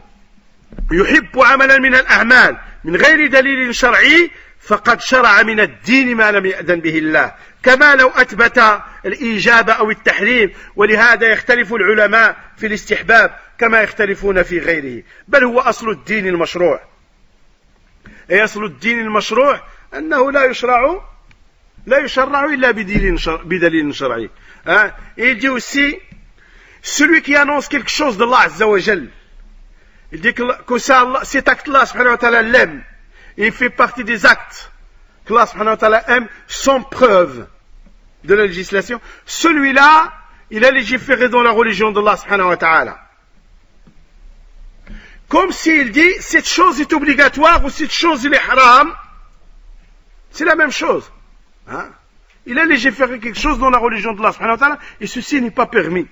يحب عملا من الأعمال من غير دليل شرعي فقد شرع من الدين ما لم يأذن به الله كما لو أثبت الإيجاب أو التحريم ولهذا يختلف العلماء في الاستحباب كما يختلفون في غيره بل هو أصل الدين المشروع. أي أصل الدين المشروع أنه لا يشرع إلا بدليل شرعي. Et il dit aussi, celui qui annonce quelque chose d'Allah Azza wa Jal, il dit que ça, cet acte-là, subhanahu wa ta'ala, l'aime. Il fait partie des actes que Allah subhanahu wa ta'ala aime sans preuve de la législation. Celui-là, il a légiféré dans la religion d'Allah subhanahu wa ta'ala. Comme s'il dit, cette chose est obligatoire ou cette chose il est haram, c'est la même chose. Il a légiféré quelque chose dans la religion d'Allah subhanahu wa ta'ala et ceci n'est pas permis.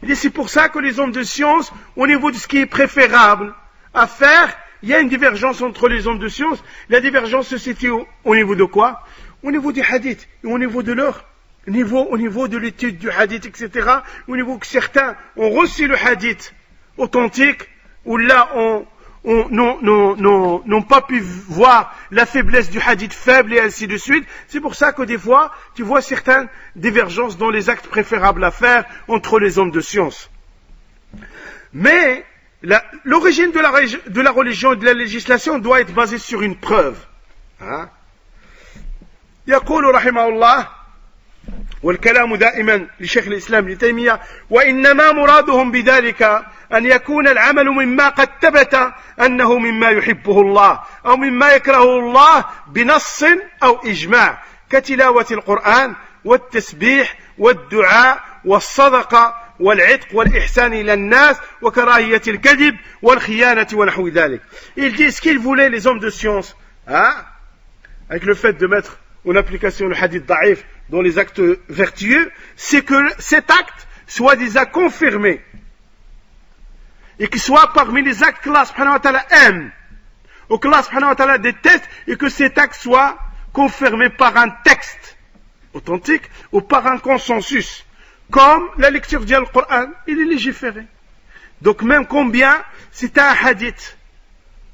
Il dit, c'est pour ça que les hommes de science, au niveau de ce qui est préférable à faire, il y a une divergence entre les hommes de science. La divergence se situe au niveau de quoi? Au niveau des hadiths, et au niveau de leur niveau, au niveau de l'étude du hadith, etc. Au niveau que certains ont reçu le hadith authentique, où là, n'ont pas pu voir la faiblesse du hadith faible et ainsi de suite. C'est pour ça que des fois, tu vois certaines divergences dans les actes préférables à faire entre les hommes de science. Mais l'origine de la religion et de la législation doit être basée sur une preuve. يقول رحمه الله والكلام دائما لشيخ الإسلام ابن تيمية وإنما مرادهم بذلك أن يكون العمل مما قد ثبت أنه مما يحبه الله أو مما يكرهه الله بنص أو إجماع كتلاوة القرآن والتسبيح والدعاء والصدقة والعتق والإحسان إلى الناس وكراهية الكذب والخيانة ونحو ذلك. Il dit ce qu'ils voulaient les hommes de science, avec le fait de mettre en application le hadith da'if dans les actes vertueux, c'est que cet acte soit déjà confirmé et qu'il soit parmi les actes que Allah subhanahu wa ta'ala aime ou que Allah subhanahu wa ta'ala déteste, et que cet acte soit confirmé par un texte authentique ou par un consensus, comme la lecture du Coran, il est légiféré. Donc même combien c'est un hadith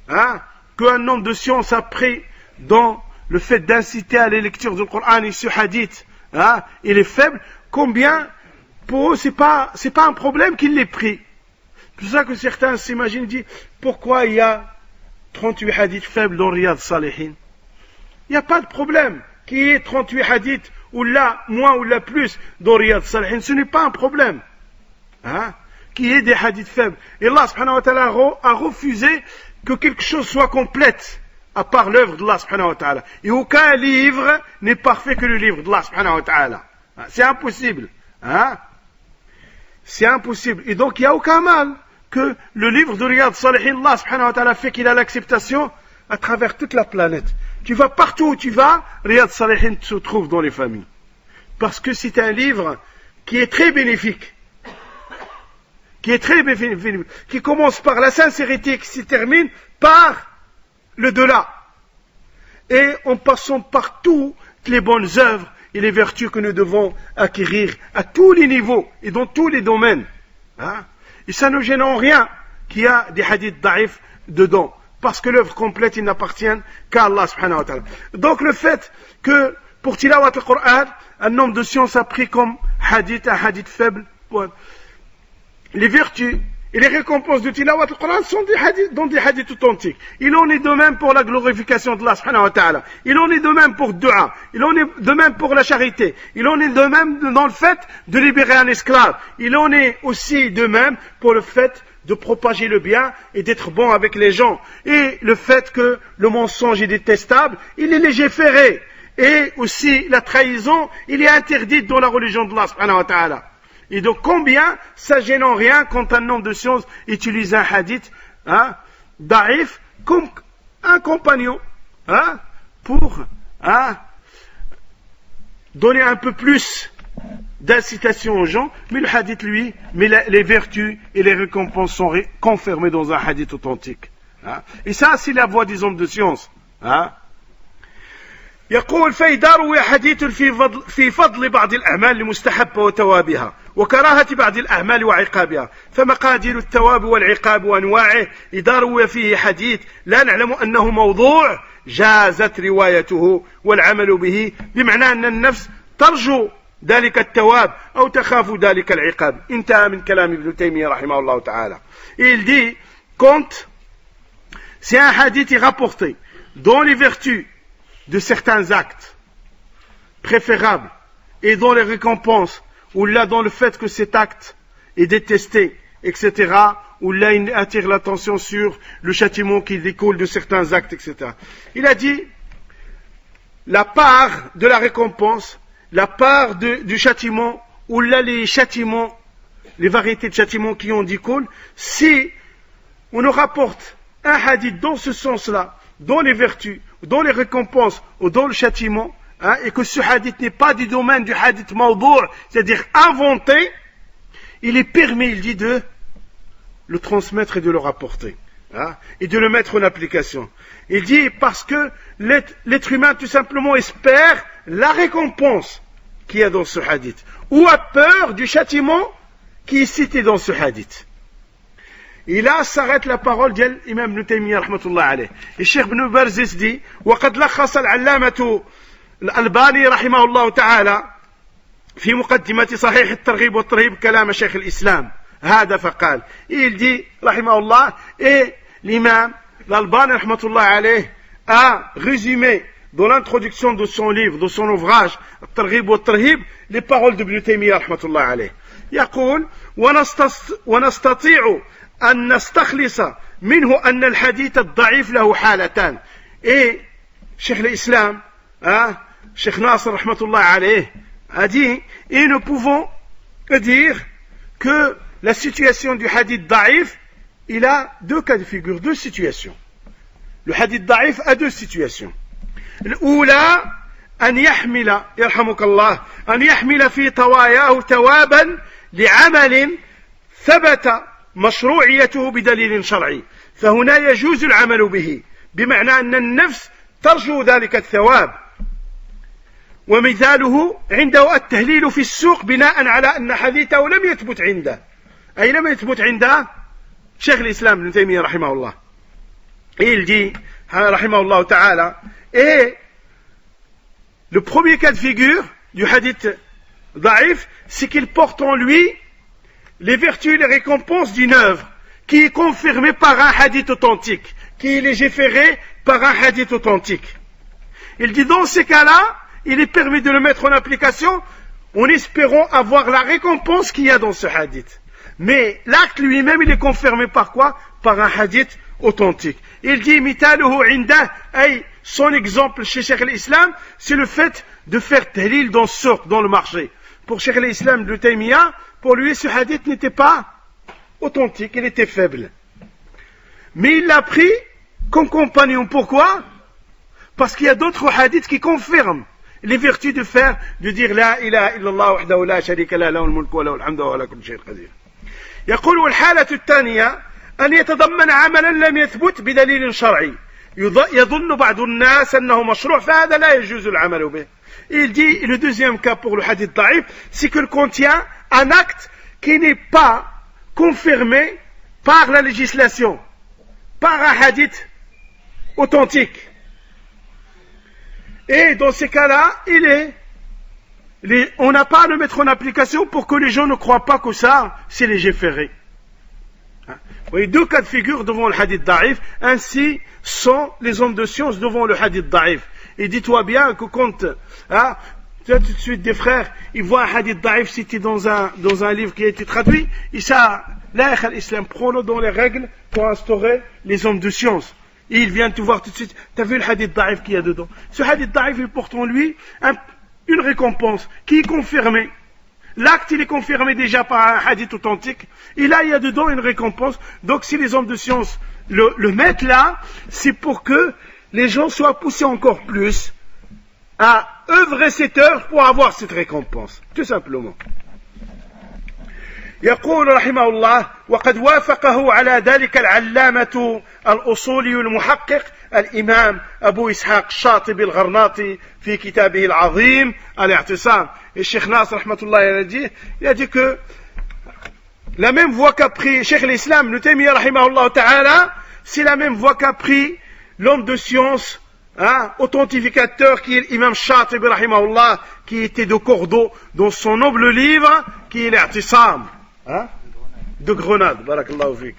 qu'un homme de science a pris dans le fait d'inciter à la lecture du Coran, et ce hadith, il est faible, combien, pour eux, c'est pas un problème qu'il l'ait pris. C'est pour ça que certains s'imaginent, disent, pourquoi il y a 38 hadiths faibles dans Riyad Salihin? Il n'y a pas de problème qu'il y ait 38 hadiths, ou là, moins ou là plus, dans Riyad Salihin, ce n'est pas un problème. Qu'il y ait des hadiths faibles. Et Allah subhanahu wa ta'ala a refusé que quelque chose soit complète, à part l'œuvre d'Allah subhanahu wa ta'ala. Et aucun livre n'est parfait que le livre d'Allah subhanahu wa ta'ala. C'est impossible. C'est impossible. Et donc il n'y a aucun mal que le livre de Riyad Salihin, Allah subhanahu wa ta'ala fait qu'il a l'acceptation à travers toute la planète. Tu vas partout où tu vas, Riyad Salihin se trouve dans les familles. Parce que c'est un livre qui est très bénéfique. Qui commence par la sincérité et qui se termine par le delà, et en passant par toutes les bonnes œuvres et les vertus que nous devons acquérir à tous les niveaux et dans tous les domaines. Et ça ne gêne en rien qu'il y a des hadiths da'if dedans, parce que l'œuvre complète, il n'appartient qu'à Allah subhanahu wa ta'ala. Donc le fait que pour tilawat al-Qur'an, un homme de science a pris comme hadith un hadith faible, les vertus et les récompenses de tilawat al-Qur'an sont dans des hadiths authentiques. Il en est de même pour la glorification de Allah subhanahu wa ta'ala. Il en est de même pour dua. Il en est de même pour la charité. Il en est de même dans le fait de libérer un esclave. Il en est aussi de même pour le fait de propager le bien et d'être bon avec les gens. Et le fait que le mensonge est détestable, il est légiféré. Et aussi la trahison, il est interdite dans la religion de Allah subhanahu wa ta'ala. Et donc combien ça gêne en rien quand un homme de science utilise un hadith da'if comme un compagnon pour donner un peu plus d'incitation aux gens, mais le hadith lui, mais les vertus et les récompenses sont confirmées dans un hadith authentique. Et ça c'est la voie des hommes de science. يقول فإذا روي حديث في فضل بعض الأعمال المستحبة وثوابها وكراهة بعض الأعمال وعقابها فمقادير الثواب والعقاب وأنواعه إذا روي فيه حديث لا نعلم أنه موضوع جازت روايته والعمل به بمعنى أن النفس ترجو ذلك الثواب أو تخاف ذلك العقاب. انتهى من كلام ابن تيمية رحمه الله تعالى. Il dit quand c'est un hadith rapporté dont les vertus de certains actes préférables et dans les récompenses, ou là dans le fait que cet acte est détesté, etc., ou là il attire l'attention sur le châtiment qui découle de certains actes, etc. Il a dit la part de la récompense, la part du châtiment, ou là les châtiments, les variétés de châtiments qui en découlent, si on nous rapporte un hadith dans ce sens-là, dans les vertus, dans les récompenses ou dans le châtiment, et que ce hadith n'est pas du domaine du hadith mawdou', c'est-à-dire inventé, il est permis, il dit, de le transmettre et de le rapporter, hein, et de le mettre en application. Il dit parce que l'être humain tout simplement espère la récompense qu'il y a dans ce hadith, ou a peur du châtiment qui est cité dans ce hadith. Et là s'arrête la parole de l'imam Ibn Taymiyyah rahmatullah alayh. Et Cheikh Ibn Barzis dit وقد لخص العلامة الألباني رحمه الله تعالى في مقدمة صحيح الترغيب والترهيب كلام شيخ الإسلام هذا فقال. Il dit رحمه الله, et l'imam l'Albani rahmatullah alayh a résumé dans l'introduction de son livre, de son ouvrage الترغيب والترهيب, les paroles d'Ibn Taymiyyah rahmatullah alayh. يقول ونستطيع أن نستخلص منه أن الحديث الضعيف له حالتان. Et Cheikh l'Islam, Cheikh Nasr rahmatullah alayh a dit, et nous pouvons dire que la situation du hadith da'if, il a deux cas de figure, deux situations. Le hadith da'if a deux situations. الأولى أن يحمل يرحمك الله أن يحمل في طواياه ثوابا لعمل ثبت مشروعيته بدليل شرعي، فهنا يجوز العمل به، بمعنى أن النفس ترجو ذلك الثواب. ومثاله عنده التهليل في السوق بناء على أن حديثه لم يثبت عنده. أي لم يثبت عنده شيخ الإسلام ابن تيمية رحمه الله. Il dit رحمه الله تعالى, et le premier cas de figure du hadith da'if, c'est qu'il porte en lui les vertus et les récompenses d'une œuvre qui est confirmée par un hadith authentique, qui est légiféré par un hadith authentique. Il dit dans ces cas-là, il est permis de le mettre en application en espérant avoir la récompense qu'il y a dans ce hadith. Mais l'acte lui-même, il est confirmé par quoi? Par un hadith authentique. Il dit mitaluhu indah, ay, son exemple chez Cheikh l'Islam, c'est le fait de faire tahlil dans ce sort, dans le marché. Pour Cheikh l'Islam de Taymiyyah, pour lui ce hadith n'était pas authentique, il était faible. Mais il l'a pris comme compagnon. Pourquoi? Parce qu'il y a d'autres hadiths qui confirment les vertus de dire la ilaha illallah wahdahu la sharika lahu lahul mulku wa lahul hamdu wa ala kulli shay'in qadir. يقول والحالة الثانية أن يتضمن عملا لم يثبت بدليل شرعي يظن بعض الناس أنه مشروع فهذا لا يجوز العمل به. Il dit, le deuxième cas pour le hadith da'if, c'est qu'il contient un acte qui n'est pas confirmé par la législation, par un hadith authentique. Et dans ces cas-là, on n'a pas à le mettre en application pour que les gens ne croient pas que ça, c'est légiféré. Vous voyez, deux cas de figure devant le hadith da'if, ainsi sont les hommes de science devant le hadith da'if. Et dis-toi bien que quand, tout de suite des frères, ils voient un hadith da'if cité dans un livre qui a été traduit, et ça, l'islam prend-le dans les règles pour instaurer les hommes de science. Et ils viennent te voir tout de suite, t'as vu le hadith da'if qu'il y a dedans? Ce hadith da'if, il porte en lui une récompense qui est confirmée. L'acte, il est confirmé déjà par un hadith authentique, et là, il y a dedans une récompense. Donc, si les hommes de science le mettent là, c'est pour que les gens soient poussés encore plus à œuvrer cette œuvre pour avoir cette récompense, tout simplement. يقول رحمه الله وقد وافقه على ذلك العلامة الأصولي المحقق الإمام أبو إسحاق الشاطبي الغرناطي في كتابه العظيم الاعتصام. Et Cheikh Nasr rahmatullah il a dit que la même voie qu'a pris Cheikh l'Islam Ibn Taymiyyah rahimahullah ta'ala, c'est la même voie qu'a pris l'homme de science, authentificateur qui est l'imam Shatibi rahimahullah, qui était de Cordoue dans son noble livre qui est l'I'tisam de Grenade. barakallahu fik.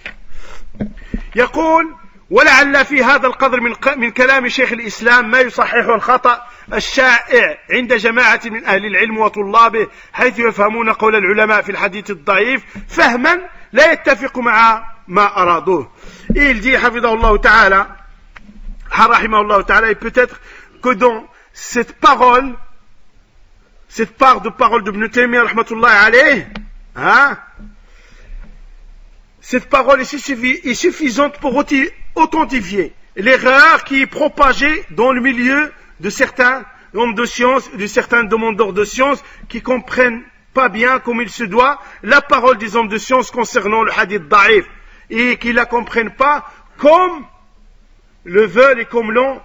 يقول ولعل في هذا القدر من كلام شيخ الإسلام ما يصحح الخطأ الشائع عند جماعة من أهل العلم وطلابه حيث يفهمون قول العلماء في الحديث الضعيف فهما لا يتفق مع ما أرادوه. Il dit حفظه الله تعالى رحمه الله تعالى, et peut-être que dans cette part de parole d'Ibn Taymiyyah rahmatullah alayh, cette parole est suffisante pour authentifier l'erreur qui est propagée dans le milieu de certains hommes de science, de certains demandeurs de science qui comprennent pas bien comme il se doit la parole des hommes de science concernant le hadith da'if et qu'ils la comprennent pas comme le veulent et comme l'ont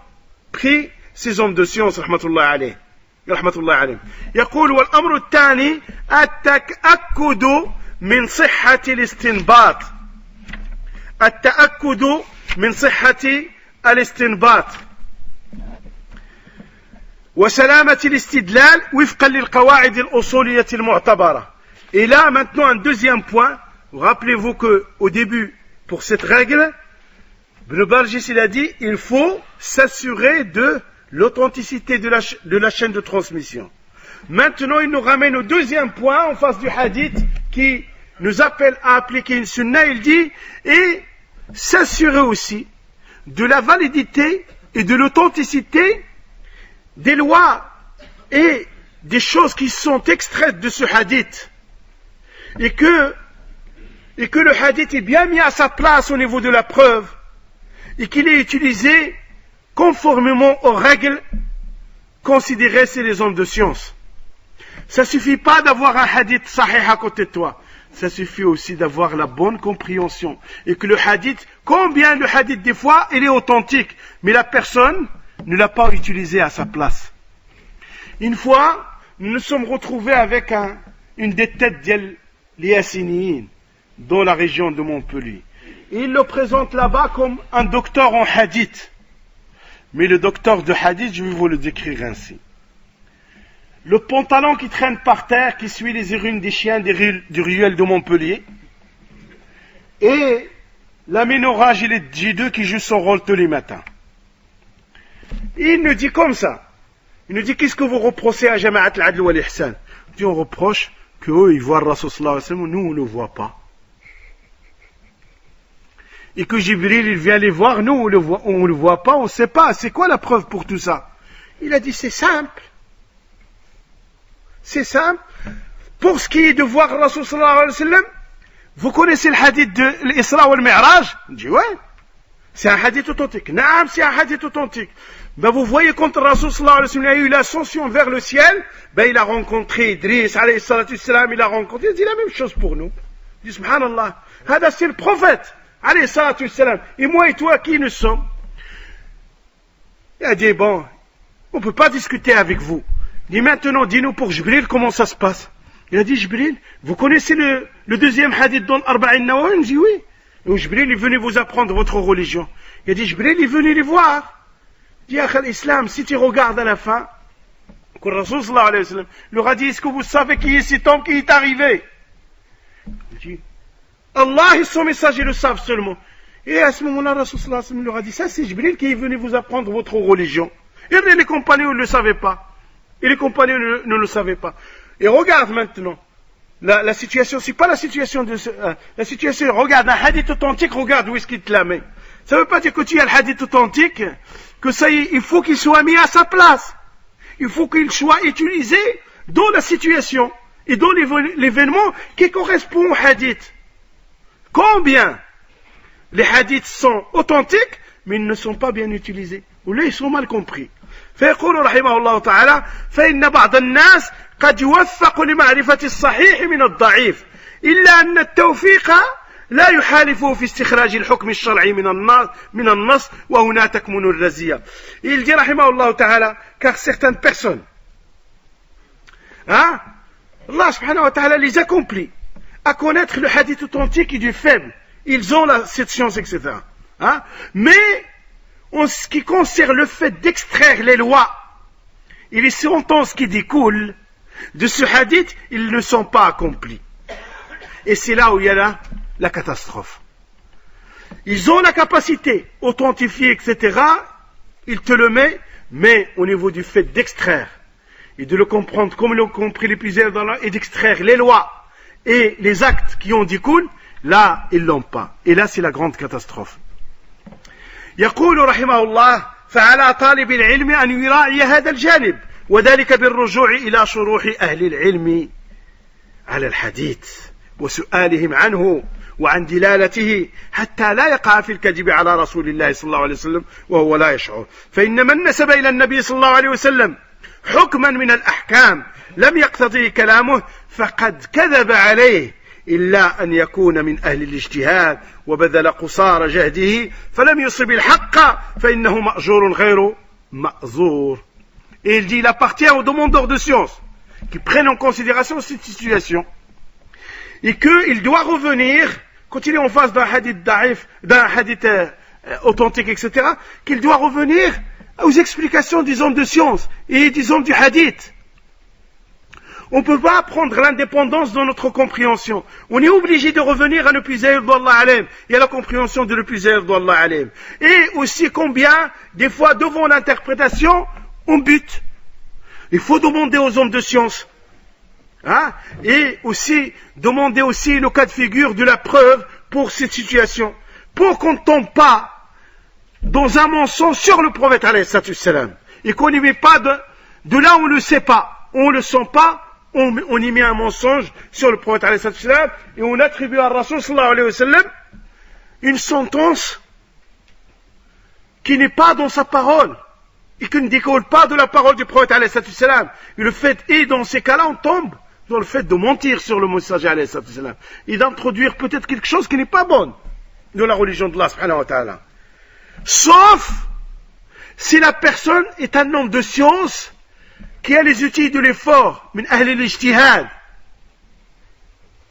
pris ces hommes de science rahmatullah alayhi. يقول والأمر الثاني التأكد من صحة الاستنباط التأكد من صحة الاستنباط وسلامة الاستدلال وفقا للقواعد الأصولية المعتبرة. Et là maintenant un deuxième point. Rappelez-vous qu'au début pour cette règle Ibn Barjis il a dit il faut s'assurer de l'authenticité de la chaîne de transmission. Maintenant, il nous ramène au deuxième point en face du hadith qui nous appelle à appliquer une sunna. Il dit et s'assurer aussi de la validité et de l'authenticité des lois et des choses qui sont extraites de ce hadith et que le hadith est bien mis à sa place au niveau de la preuve et qu'il est utilisé conformément aux règles considérées chez les hommes de science. Ça suffit pas d'avoir un hadith sahih à côté de toi. Ça suffit aussi d'avoir la bonne compréhension. Et que le hadith, combien le hadith des fois, il est authentique, mais la personne ne l'a pas utilisé à sa place. Une fois, nous nous sommes retrouvés avec une des têtes des Yassiniyin, dans la région de Montpellier. Il le présente là-bas comme un docteur en hadith. Mais le docteur de hadith, je vais vous le décrire ainsi. Le pantalon qui traîne par terre, qui suit les urines des chiens du ruelle de Montpellier, et la ménorage et les J2 qui jouent son rôle tous les matins. Il nous dit comme ça. Il nous dit, qu'est-ce que vous reprochez à Jama'at al-Adl wa al-Ihsan? Il dit, on reproche qu'eux, ils voient le Rasul sallallahu alayhi wa sallam, nous, on ne le voit pas. Et que Jibril, il vient les voir, nous, on le voit pas, on ne sait pas. C'est quoi la preuve pour tout ça? Il a dit, c'est simple. C'est simple. Pour ce qui est de voir le Rasul sallallahu alayhi wa sallam, vous connaissez le hadith de l'Isra ou le Mi'raj? Il dit, ouais. C'est un hadith authentique. Naam, c'est un hadith authentique. Ben, vous voyez, quand le Rasul sallallahu alayhi wa sallam a eu l'ascension vers le ciel, ben, il a rencontré Idriss, alayhi salatu salam, il dit la même chose pour nous. Il dit, subhanallah. Hada, c'est le prophète. Alayhi salatu salam. Et moi et toi, qui nous sommes? Il a dit, bon, on ne peut pas discuter avec vous. Il dit, maintenant, dis-nous pour Jibril comment ça se passe. Il a dit, Jibril, vous connaissez le deuxième hadith dans l'Arba'in Nawawi? Il dit, oui. Et Jibril est venu vous apprendre votre religion. Il a dit, Jibril est venu les voir. Il dit, Akh al-Islam, si tu regardes à la fin, que le Rasul sallallahu alayhi wa sallam leur a dit, est-ce que vous savez qui est cet homme qui est arrivé? Il dit, Allah et son messager le savent seulement. Et à ce moment-là, le Rasul sallallahu alayhi wa sallam leur a dit, ça c'est Jibril qui est venu vous apprendre votre religion. Et les compagnons ne le savaient pas. Et les compagnons ne le savaient pas. Et regarde maintenant, la situation, c'est pas la situation la situation, regarde un hadith authentique, regarde où est-ce qu'il te la met. Ça veut pas dire que tu as le hadith authentique, que ça y est, il faut qu'il soit mis à sa place. Il faut qu'il soit utilisé dans la situation et dans l'événement qui correspond au hadith. Combien les hadiths sont authentiques, mais ils ne sont pas bien utilisés. Ou là, ils sont mal compris. فيقول رحمه الله تعالى فإن بعض الناس قد يوفق لمعرفة الصحيح من الضعيف إلا أن التوفيق لا يحالفه في استخراج الحكم الشرعي من النص وهنا تكمن الرزية. Il dit رحمه الله تعالى car certaines personnes Allah subhanahu wa ta'ala les accomplit à connaître le hadith authentique et du faible. Ils ont cette science, etc. Mais en ce qui concerne le fait d'extraire les lois et les sentences qui découlent de ce hadith, ils ne sont pas accomplis. Et c'est là où il y a la catastrophe. Ils ont la capacité authentifiée, etc. Ils te le mettent, mais au niveau du fait d'extraire et de le comprendre comme l'ont compris les plusieurs dans et d'extraire les lois et les actes qui en découlent, là, ils l'ont pas. Et là, c'est la grande catastrophe. يقول رحمه الله فعلى طالب العلم أن يراعي هذا الجانب وذلك بالرجوع إلى شروح أهل العلم على الحديث وسؤالهم عنه وعن دلالته حتى لا يقع في الكذب على رسول الله صلى الله عليه وسلم وهو لا يشعر فإن من نسب إلى النبي صلى الله عليه وسلم حكما من الأحكام لم يقتضي كلامه فقد كذب عليه إلا أن يكون من أهل الاجتهاد وبذل قصارى جهده فلم يصب الحق فإنه مأجور غير مأزور. Et il dit, il appartient aux demandeurs de science qui prennent en considération cette situation et qu'il doit revenir, quand il est en face d'un hadith daif, d'un hadith authentique, etc., qu'il doit revenir aux explications des hommes de science et des hommes du hadith. On ne peut pas prendre l'indépendance dans notre compréhension. On est obligé de revenir à le plus zahir d'Allah alim et à la compréhension de le plus zahir d'Allah alim. Et aussi combien, des fois, devant l'interprétation, on bute. Il faut demander aux hommes de science. Hein? Et aussi, demander aussi le cas de figure de la preuve pour cette situation. Pour qu'on ne tombe pas dans un mensonge sur le prophète alayhi salam. Et qu'on n'y met pas de là où on ne le sait pas. On ne le sent pas. On y met un mensonge sur le prophète alayhi salam et on attribue à Rasul sallallahu alayhi wa sallam une sentence qui n'est pas dans sa parole et qui ne découle pas de la parole du prophète alayhi salam. Et le fait, et dans ces cas-là, on tombe dans le fait de mentir sur le messager alayhi salam et d'introduire peut-être quelque chose qui n'est pas bon de la religion de Allah subhanahu wa ta'ala. Sauf si la personne est un homme de science qui a les outils de l'effort, min ahl al-ijtihad.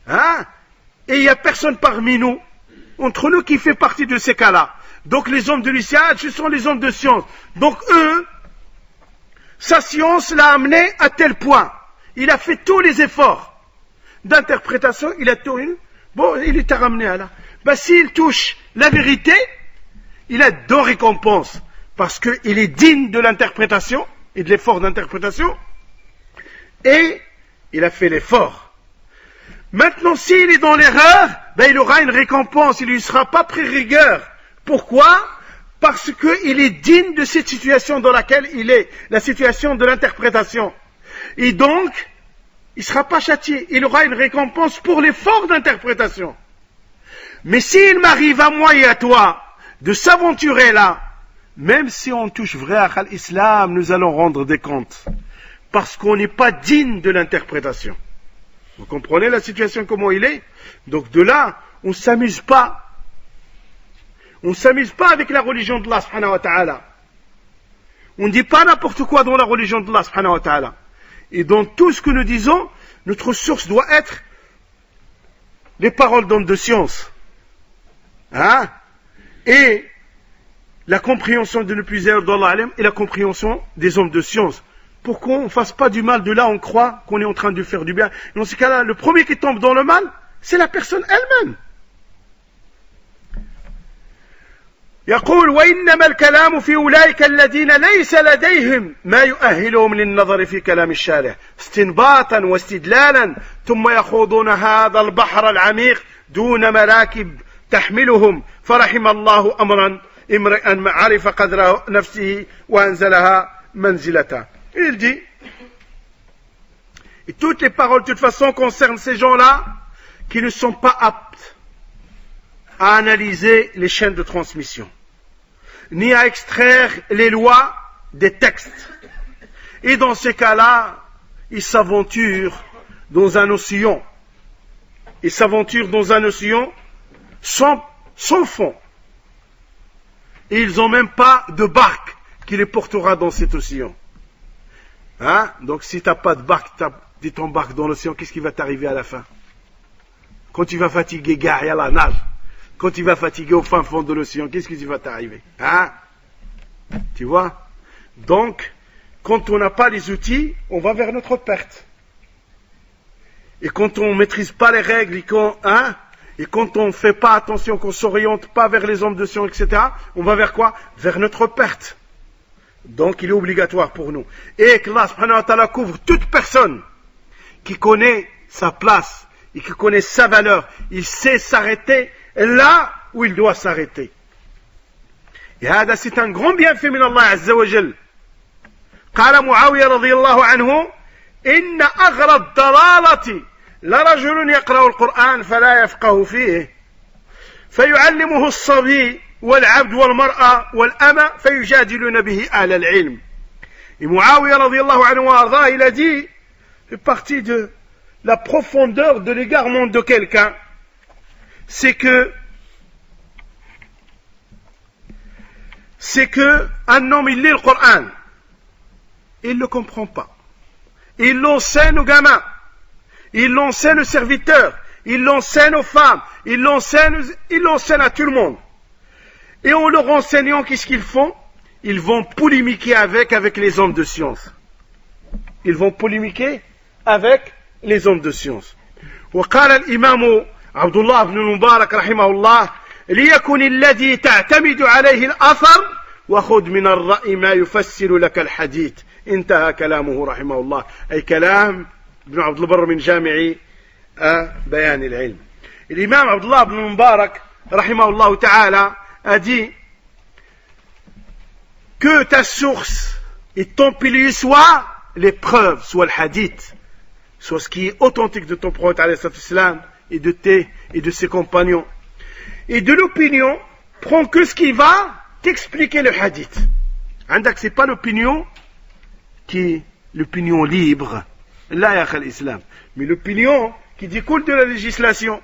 Hein? Et il n'y a personne parmi nous, entre nous, qui fait partie de ces cas-là. Donc les hommes de l'ijtihad, ce sont les hommes de science. Donc eux, sa science l'a amené à tel point. Il a fait tous les efforts d'interprétation, il a tout. Bon, il est ramené à là. Ben, s'il touche la vérité, il a deux récompenses. Parce qu'il est digne de l'interprétation et de l'effort d'interprétation, et il a fait l'effort. Maintenant, s'il est dans l'erreur, ben il aura une récompense, il ne lui sera pas pris rigueur. Pourquoi? Parce qu'il est digne de cette situation dans laquelle il est, la situation de l'interprétation. Et donc, il ne sera pas châtié, il aura une récompense pour l'effort d'interprétation. Mais s'il m'arrive à moi et à toi de s'aventurer là, même si on touche vrai à l'islam, nous allons rendre des comptes. Parce qu'on n'est pas digne de l'interprétation. Vous comprenez la situation, comment il est? Donc de là, on ne s'amuse pas. On ne s'amuse pas avec la religion de Allah subhanahu wa ta'ala. On ne dit pas n'importe quoi dans la religion de Allah subhanahu wa ta'ala. Et dans tout ce que nous disons, notre source doit être les paroles d'hommes de science. Hein? Et la compréhension de ne plus zahir d'Allah alim et la compréhension des hommes de science. Pour qu'on ne fasse pas du mal, de là on croit qu'on est en train de faire du bien. Et dans ce cas-là, le premier qui tombe dans le mal, c'est la personne elle-même. يقول وإنما الكلام في أولئك الذين ليس لديهم ما يؤهلهم للنظر في كلام الشارع استنباطا واستدلالا ثم يخوضون هذا البحر العميق دون مراكب تحملهم فرحم الله أمرا امرئا عرف قدر نفسه وأنزلها منزلته. Il dit, et toutes les paroles de toute façon concernent ces gens-là qui ne sont pas aptes à analyser les chaînes de transmission, ni à extraire les lois des textes. Et dans ces cas-là, ils s'aventurent dans un océan. Ils s'aventurent dans un océan sans fond. Et ils n'ont même pas de barque qui les portera dans cet océan. Hein? Donc si tu n'as pas de barque, tu t'embarques dans l'océan, qu'est-ce qui va t'arriver à la fin? Quand tu vas fatiguer, gars, il y a la nage. Quand tu vas fatiguer au fin fond de l'océan, qu'est-ce qui va t'arriver? Hein? Tu vois? Donc, quand on n'a pas les outils, on va vers notre perte. Et quand on ne maîtrise pas les règles, et quand on ne fait pas attention, qu'on ne s'oriente pas vers les hommes de science, etc., on va vers quoi? Vers notre perte. Donc il est obligatoire pour nous. Et que Allah subhanahu wa ta'ala couvre toute personne qui connaît sa place et qui connaît sa valeur. Il sait s'arrêter là où il doit s'arrêter. Et هذا c'est un grand bienfait من الله عز وجل. قال معاوية رضي الله عنه إن أغرى الضلالة لرجل يقرأ القرآن فلا يفقه فيه فيعلمه الصبي والعبد والمرأة والأمة فيجادلون به أهل العلم. Et Muawiyah radiyallahu anhu wa arda, il a dit, fait partie de la profondeur de l'égarement de quelqu'un, c'est que un homme, il lit le Coran, il ne le comprend pas. Il l'enseigne aux gamins, il l'enseigne aux serviteurs, il l'enseigne aux femmes, il l'enseigne à tout le monde. Et en leur enseignant, qu'est-ce qu'ils font? Ils vont polémiquer avec les hommes de science. Ils vont polémiquer avec les hommes de science. وقال الإمام عبد الله بن المبارك رحمه الله ليكن الذي تعتمد عليه الأثر وخذ من الرأي ما يفسر لك الحديث. انتهى كلامه رحمه الله. أي كلام ابن عبد البر من جامع بيان العلم. الإمام عبد الله بن المبارك رحمه الله تعالى a dit que ta source et ton pilier soit les preuves, soit le hadith, soit ce qui est authentique de ton prophète alayhi salam et de ses compagnons. Et de l'opinion, prends que ce qui va t'expliquer le hadith. C'est pas l'opinion qui est l'opinion libre, là y'a l'islam, mais l'opinion qui découle de la législation.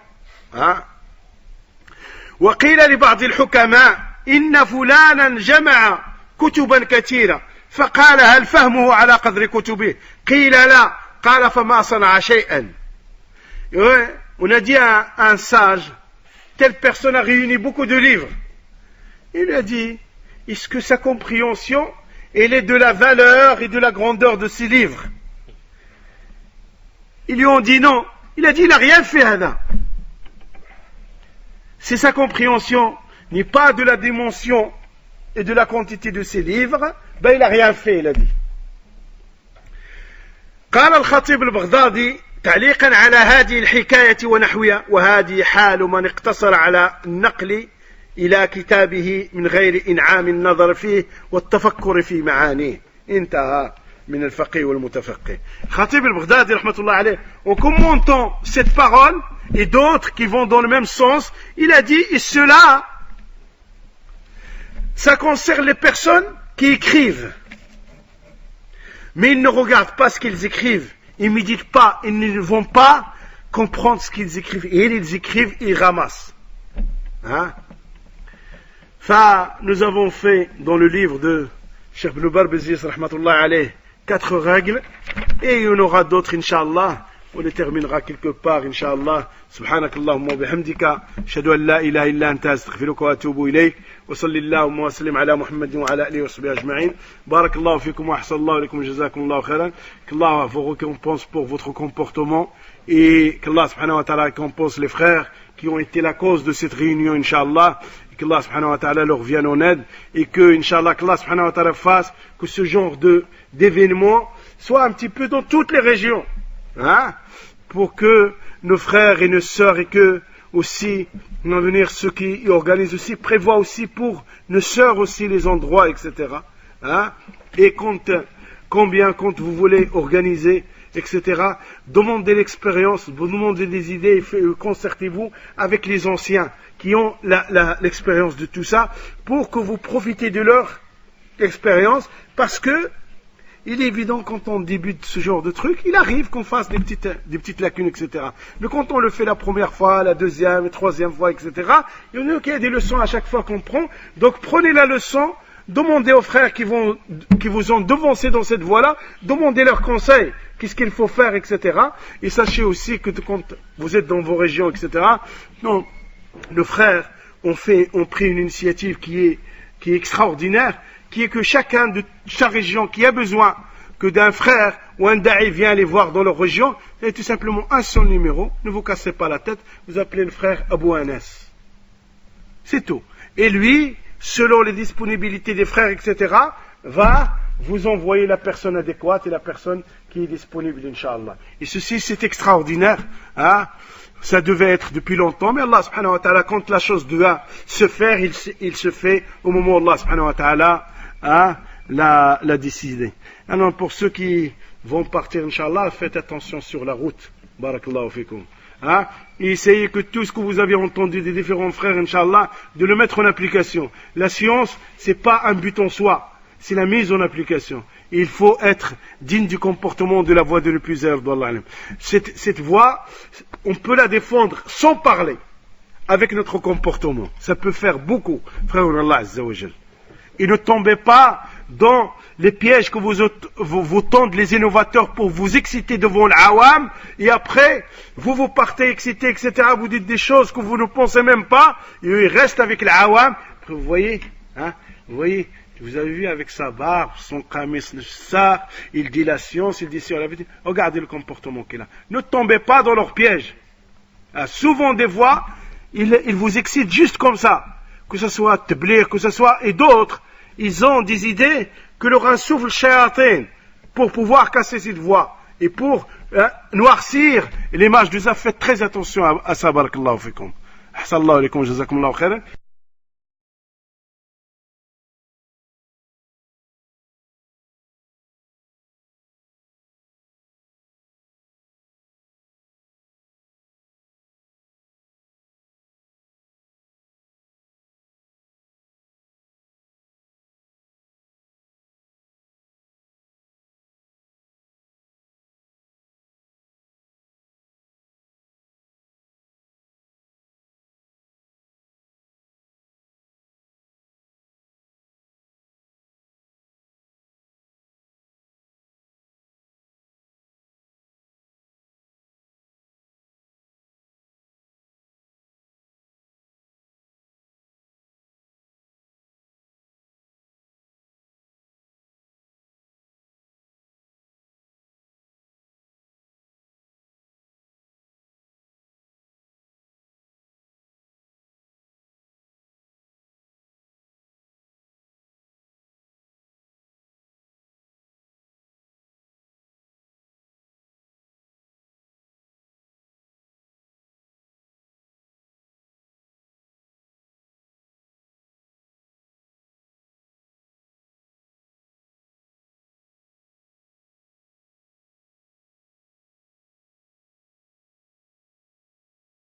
وقيل لبعض الحكماء إن فلانا جمع كتبا كثيرة فقال هل فهمه على قدر كتبه قيل لا قال فما صنع شيئا. On a dit à un sage, telle personne a réuni beaucoup de livres. Il lui a dit, est-ce que sa compréhension elle est de la valeur et de la grandeur de ces livres? Ils lui ont dit non. Il a dit, il n'a rien fait, Hada. Si sa compréhension n'est pas de la dimension et de la quantité de ses livres, ben il n'a rien fait, il a dit. قال الخطيب البغدادي تعليقا على هذه الحكاية ونحوها وهذه حال من اقتصر على النقل إلى كتابه من غير إنعام النظر فيه والتفكر في معانيه. انتهى من الفقيه والمتفقه. Khatib al-Baghdadi rahmatullah alayh, en commentant cette parole et d'autres qui vont dans le même sens, il a dit, et cela, ça concerne les personnes qui écrivent. Mais ils ne regardent pas ce qu'ils écrivent, ils ne méditent pas, ils ne vont pas comprendre ce qu'ils écrivent. Et ils écrivent, ils ramassent. Nous avons fait dans le livre de Cheikh Ibn Barbizis rahmatullah alayh 4 règles, et il y en aura d'autres, Inch'Allah. On les terminera quelque part, Inch'Allah. Subhanak Allahumma wa bihamdika, ashhadu an la ilaha illa anta, astaghfiruka wa atubu ilayk, wa sallallahu wa sallim ala Muhammadin wa ala alihi wa sahbihi ajma'in. Barakallahu fikum wa ahsanallahu alaykum, jazakumullahu khairan. Qu'Allah vous récompense pour votre comportement, et qu'Allah subhanahu wa ta'ala récompense les frères qui ont été la cause de cette réunion, Inch'Allah. qu'Allah subhanahu wa ta'ala leur vienne en aide, et que, Inch'Allah, qu'Allah subhanahu wa ta'ala fasse que ce genre d'événement soit un petit peu dans toutes les régions, pour que nos frères et nos sœurs, et que aussi, en venir, ceux qui organisent aussi, prévoient aussi pour nos sœurs aussi les endroits, etc. Et combien vous voulez organiser, etc. Demandez l'expérience, vous demandez des idées, concertez-vous avec les anciens qui ont l'expérience de tout ça, pour que vous profitez de leur expérience, parce que il est évident, quand on débute ce genre de truc, il arrive qu'on fasse des petites lacunes, etc. Mais quand on le fait la première fois, la deuxième, la troisième fois, etc., il y a des leçons à chaque fois qu'on prend. Donc prenez la leçon, demandez aux frères qui vous ont devancé dans cette voie-là, demandez leurs conseils, qu'est-ce qu'il faut faire, etc. Et sachez aussi que quand vous êtes dans vos régions, etc., non, nos frères ont pris une initiative qui est extraordinaire, qui est que chacun de chaque région qui a besoin que d'un frère ou un da'i vienne les voir dans leur région, et tout simplement un seul numéro, ne vous cassez pas la tête, vous appelez le frère Abou Anas. C'est tout. Et lui, selon les disponibilités des frères, etc., va vous envoyer la personne adéquate et la personne qui est disponible, Inch'Allah. Et ceci, c'est extraordinaire. Ça devait être depuis longtemps, mais Allah subhanahu wa ta'ala, quand la chose doit se faire, il se fait au moment où Allah subhanahu wa ta'ala l'a décidé. Alors pour ceux qui vont partir, Inch'Allah, faites attention sur la route. Barakallahu fikum. Et essayez que tout ce que vous avez entendu des différents frères, Inch'Allah, de le mettre en application. La science, c'est pas un but en soi, c'est la mise en application. il faut être digne du comportement de la voix de l'épuiseur d'Allah. Cette voix, on peut la défendre sans parler, avec notre comportement. Ça peut faire beaucoup, frère Allah Azza wa Jal. Et ne tombez pas dans les pièges que vous tendent les innovateurs pour vous exciter devant l'awam, et après, vous partez excité, etc. Vous dites des choses que vous ne pensez même pas, et il reste avec l'awam. Vous voyez, vous avez vu avec sa barbe, son kamis, ça, il dit la science, il dit sur la vérité. Regardez le comportement qu'il a. Ne tombez pas dans leurs pièges. Souvent des voix, ils vous excitent juste comme ça. Que ce soit Teblir, que ce soit, et d'autres, ils ont des idées que leur insouffle shayatin pour pouvoir casser cette voix et pour noircir l'image de ça. Faites très attention à ça. Barakallahu fikum. Ahsanallahu alaykum, jazakumullahu khairan.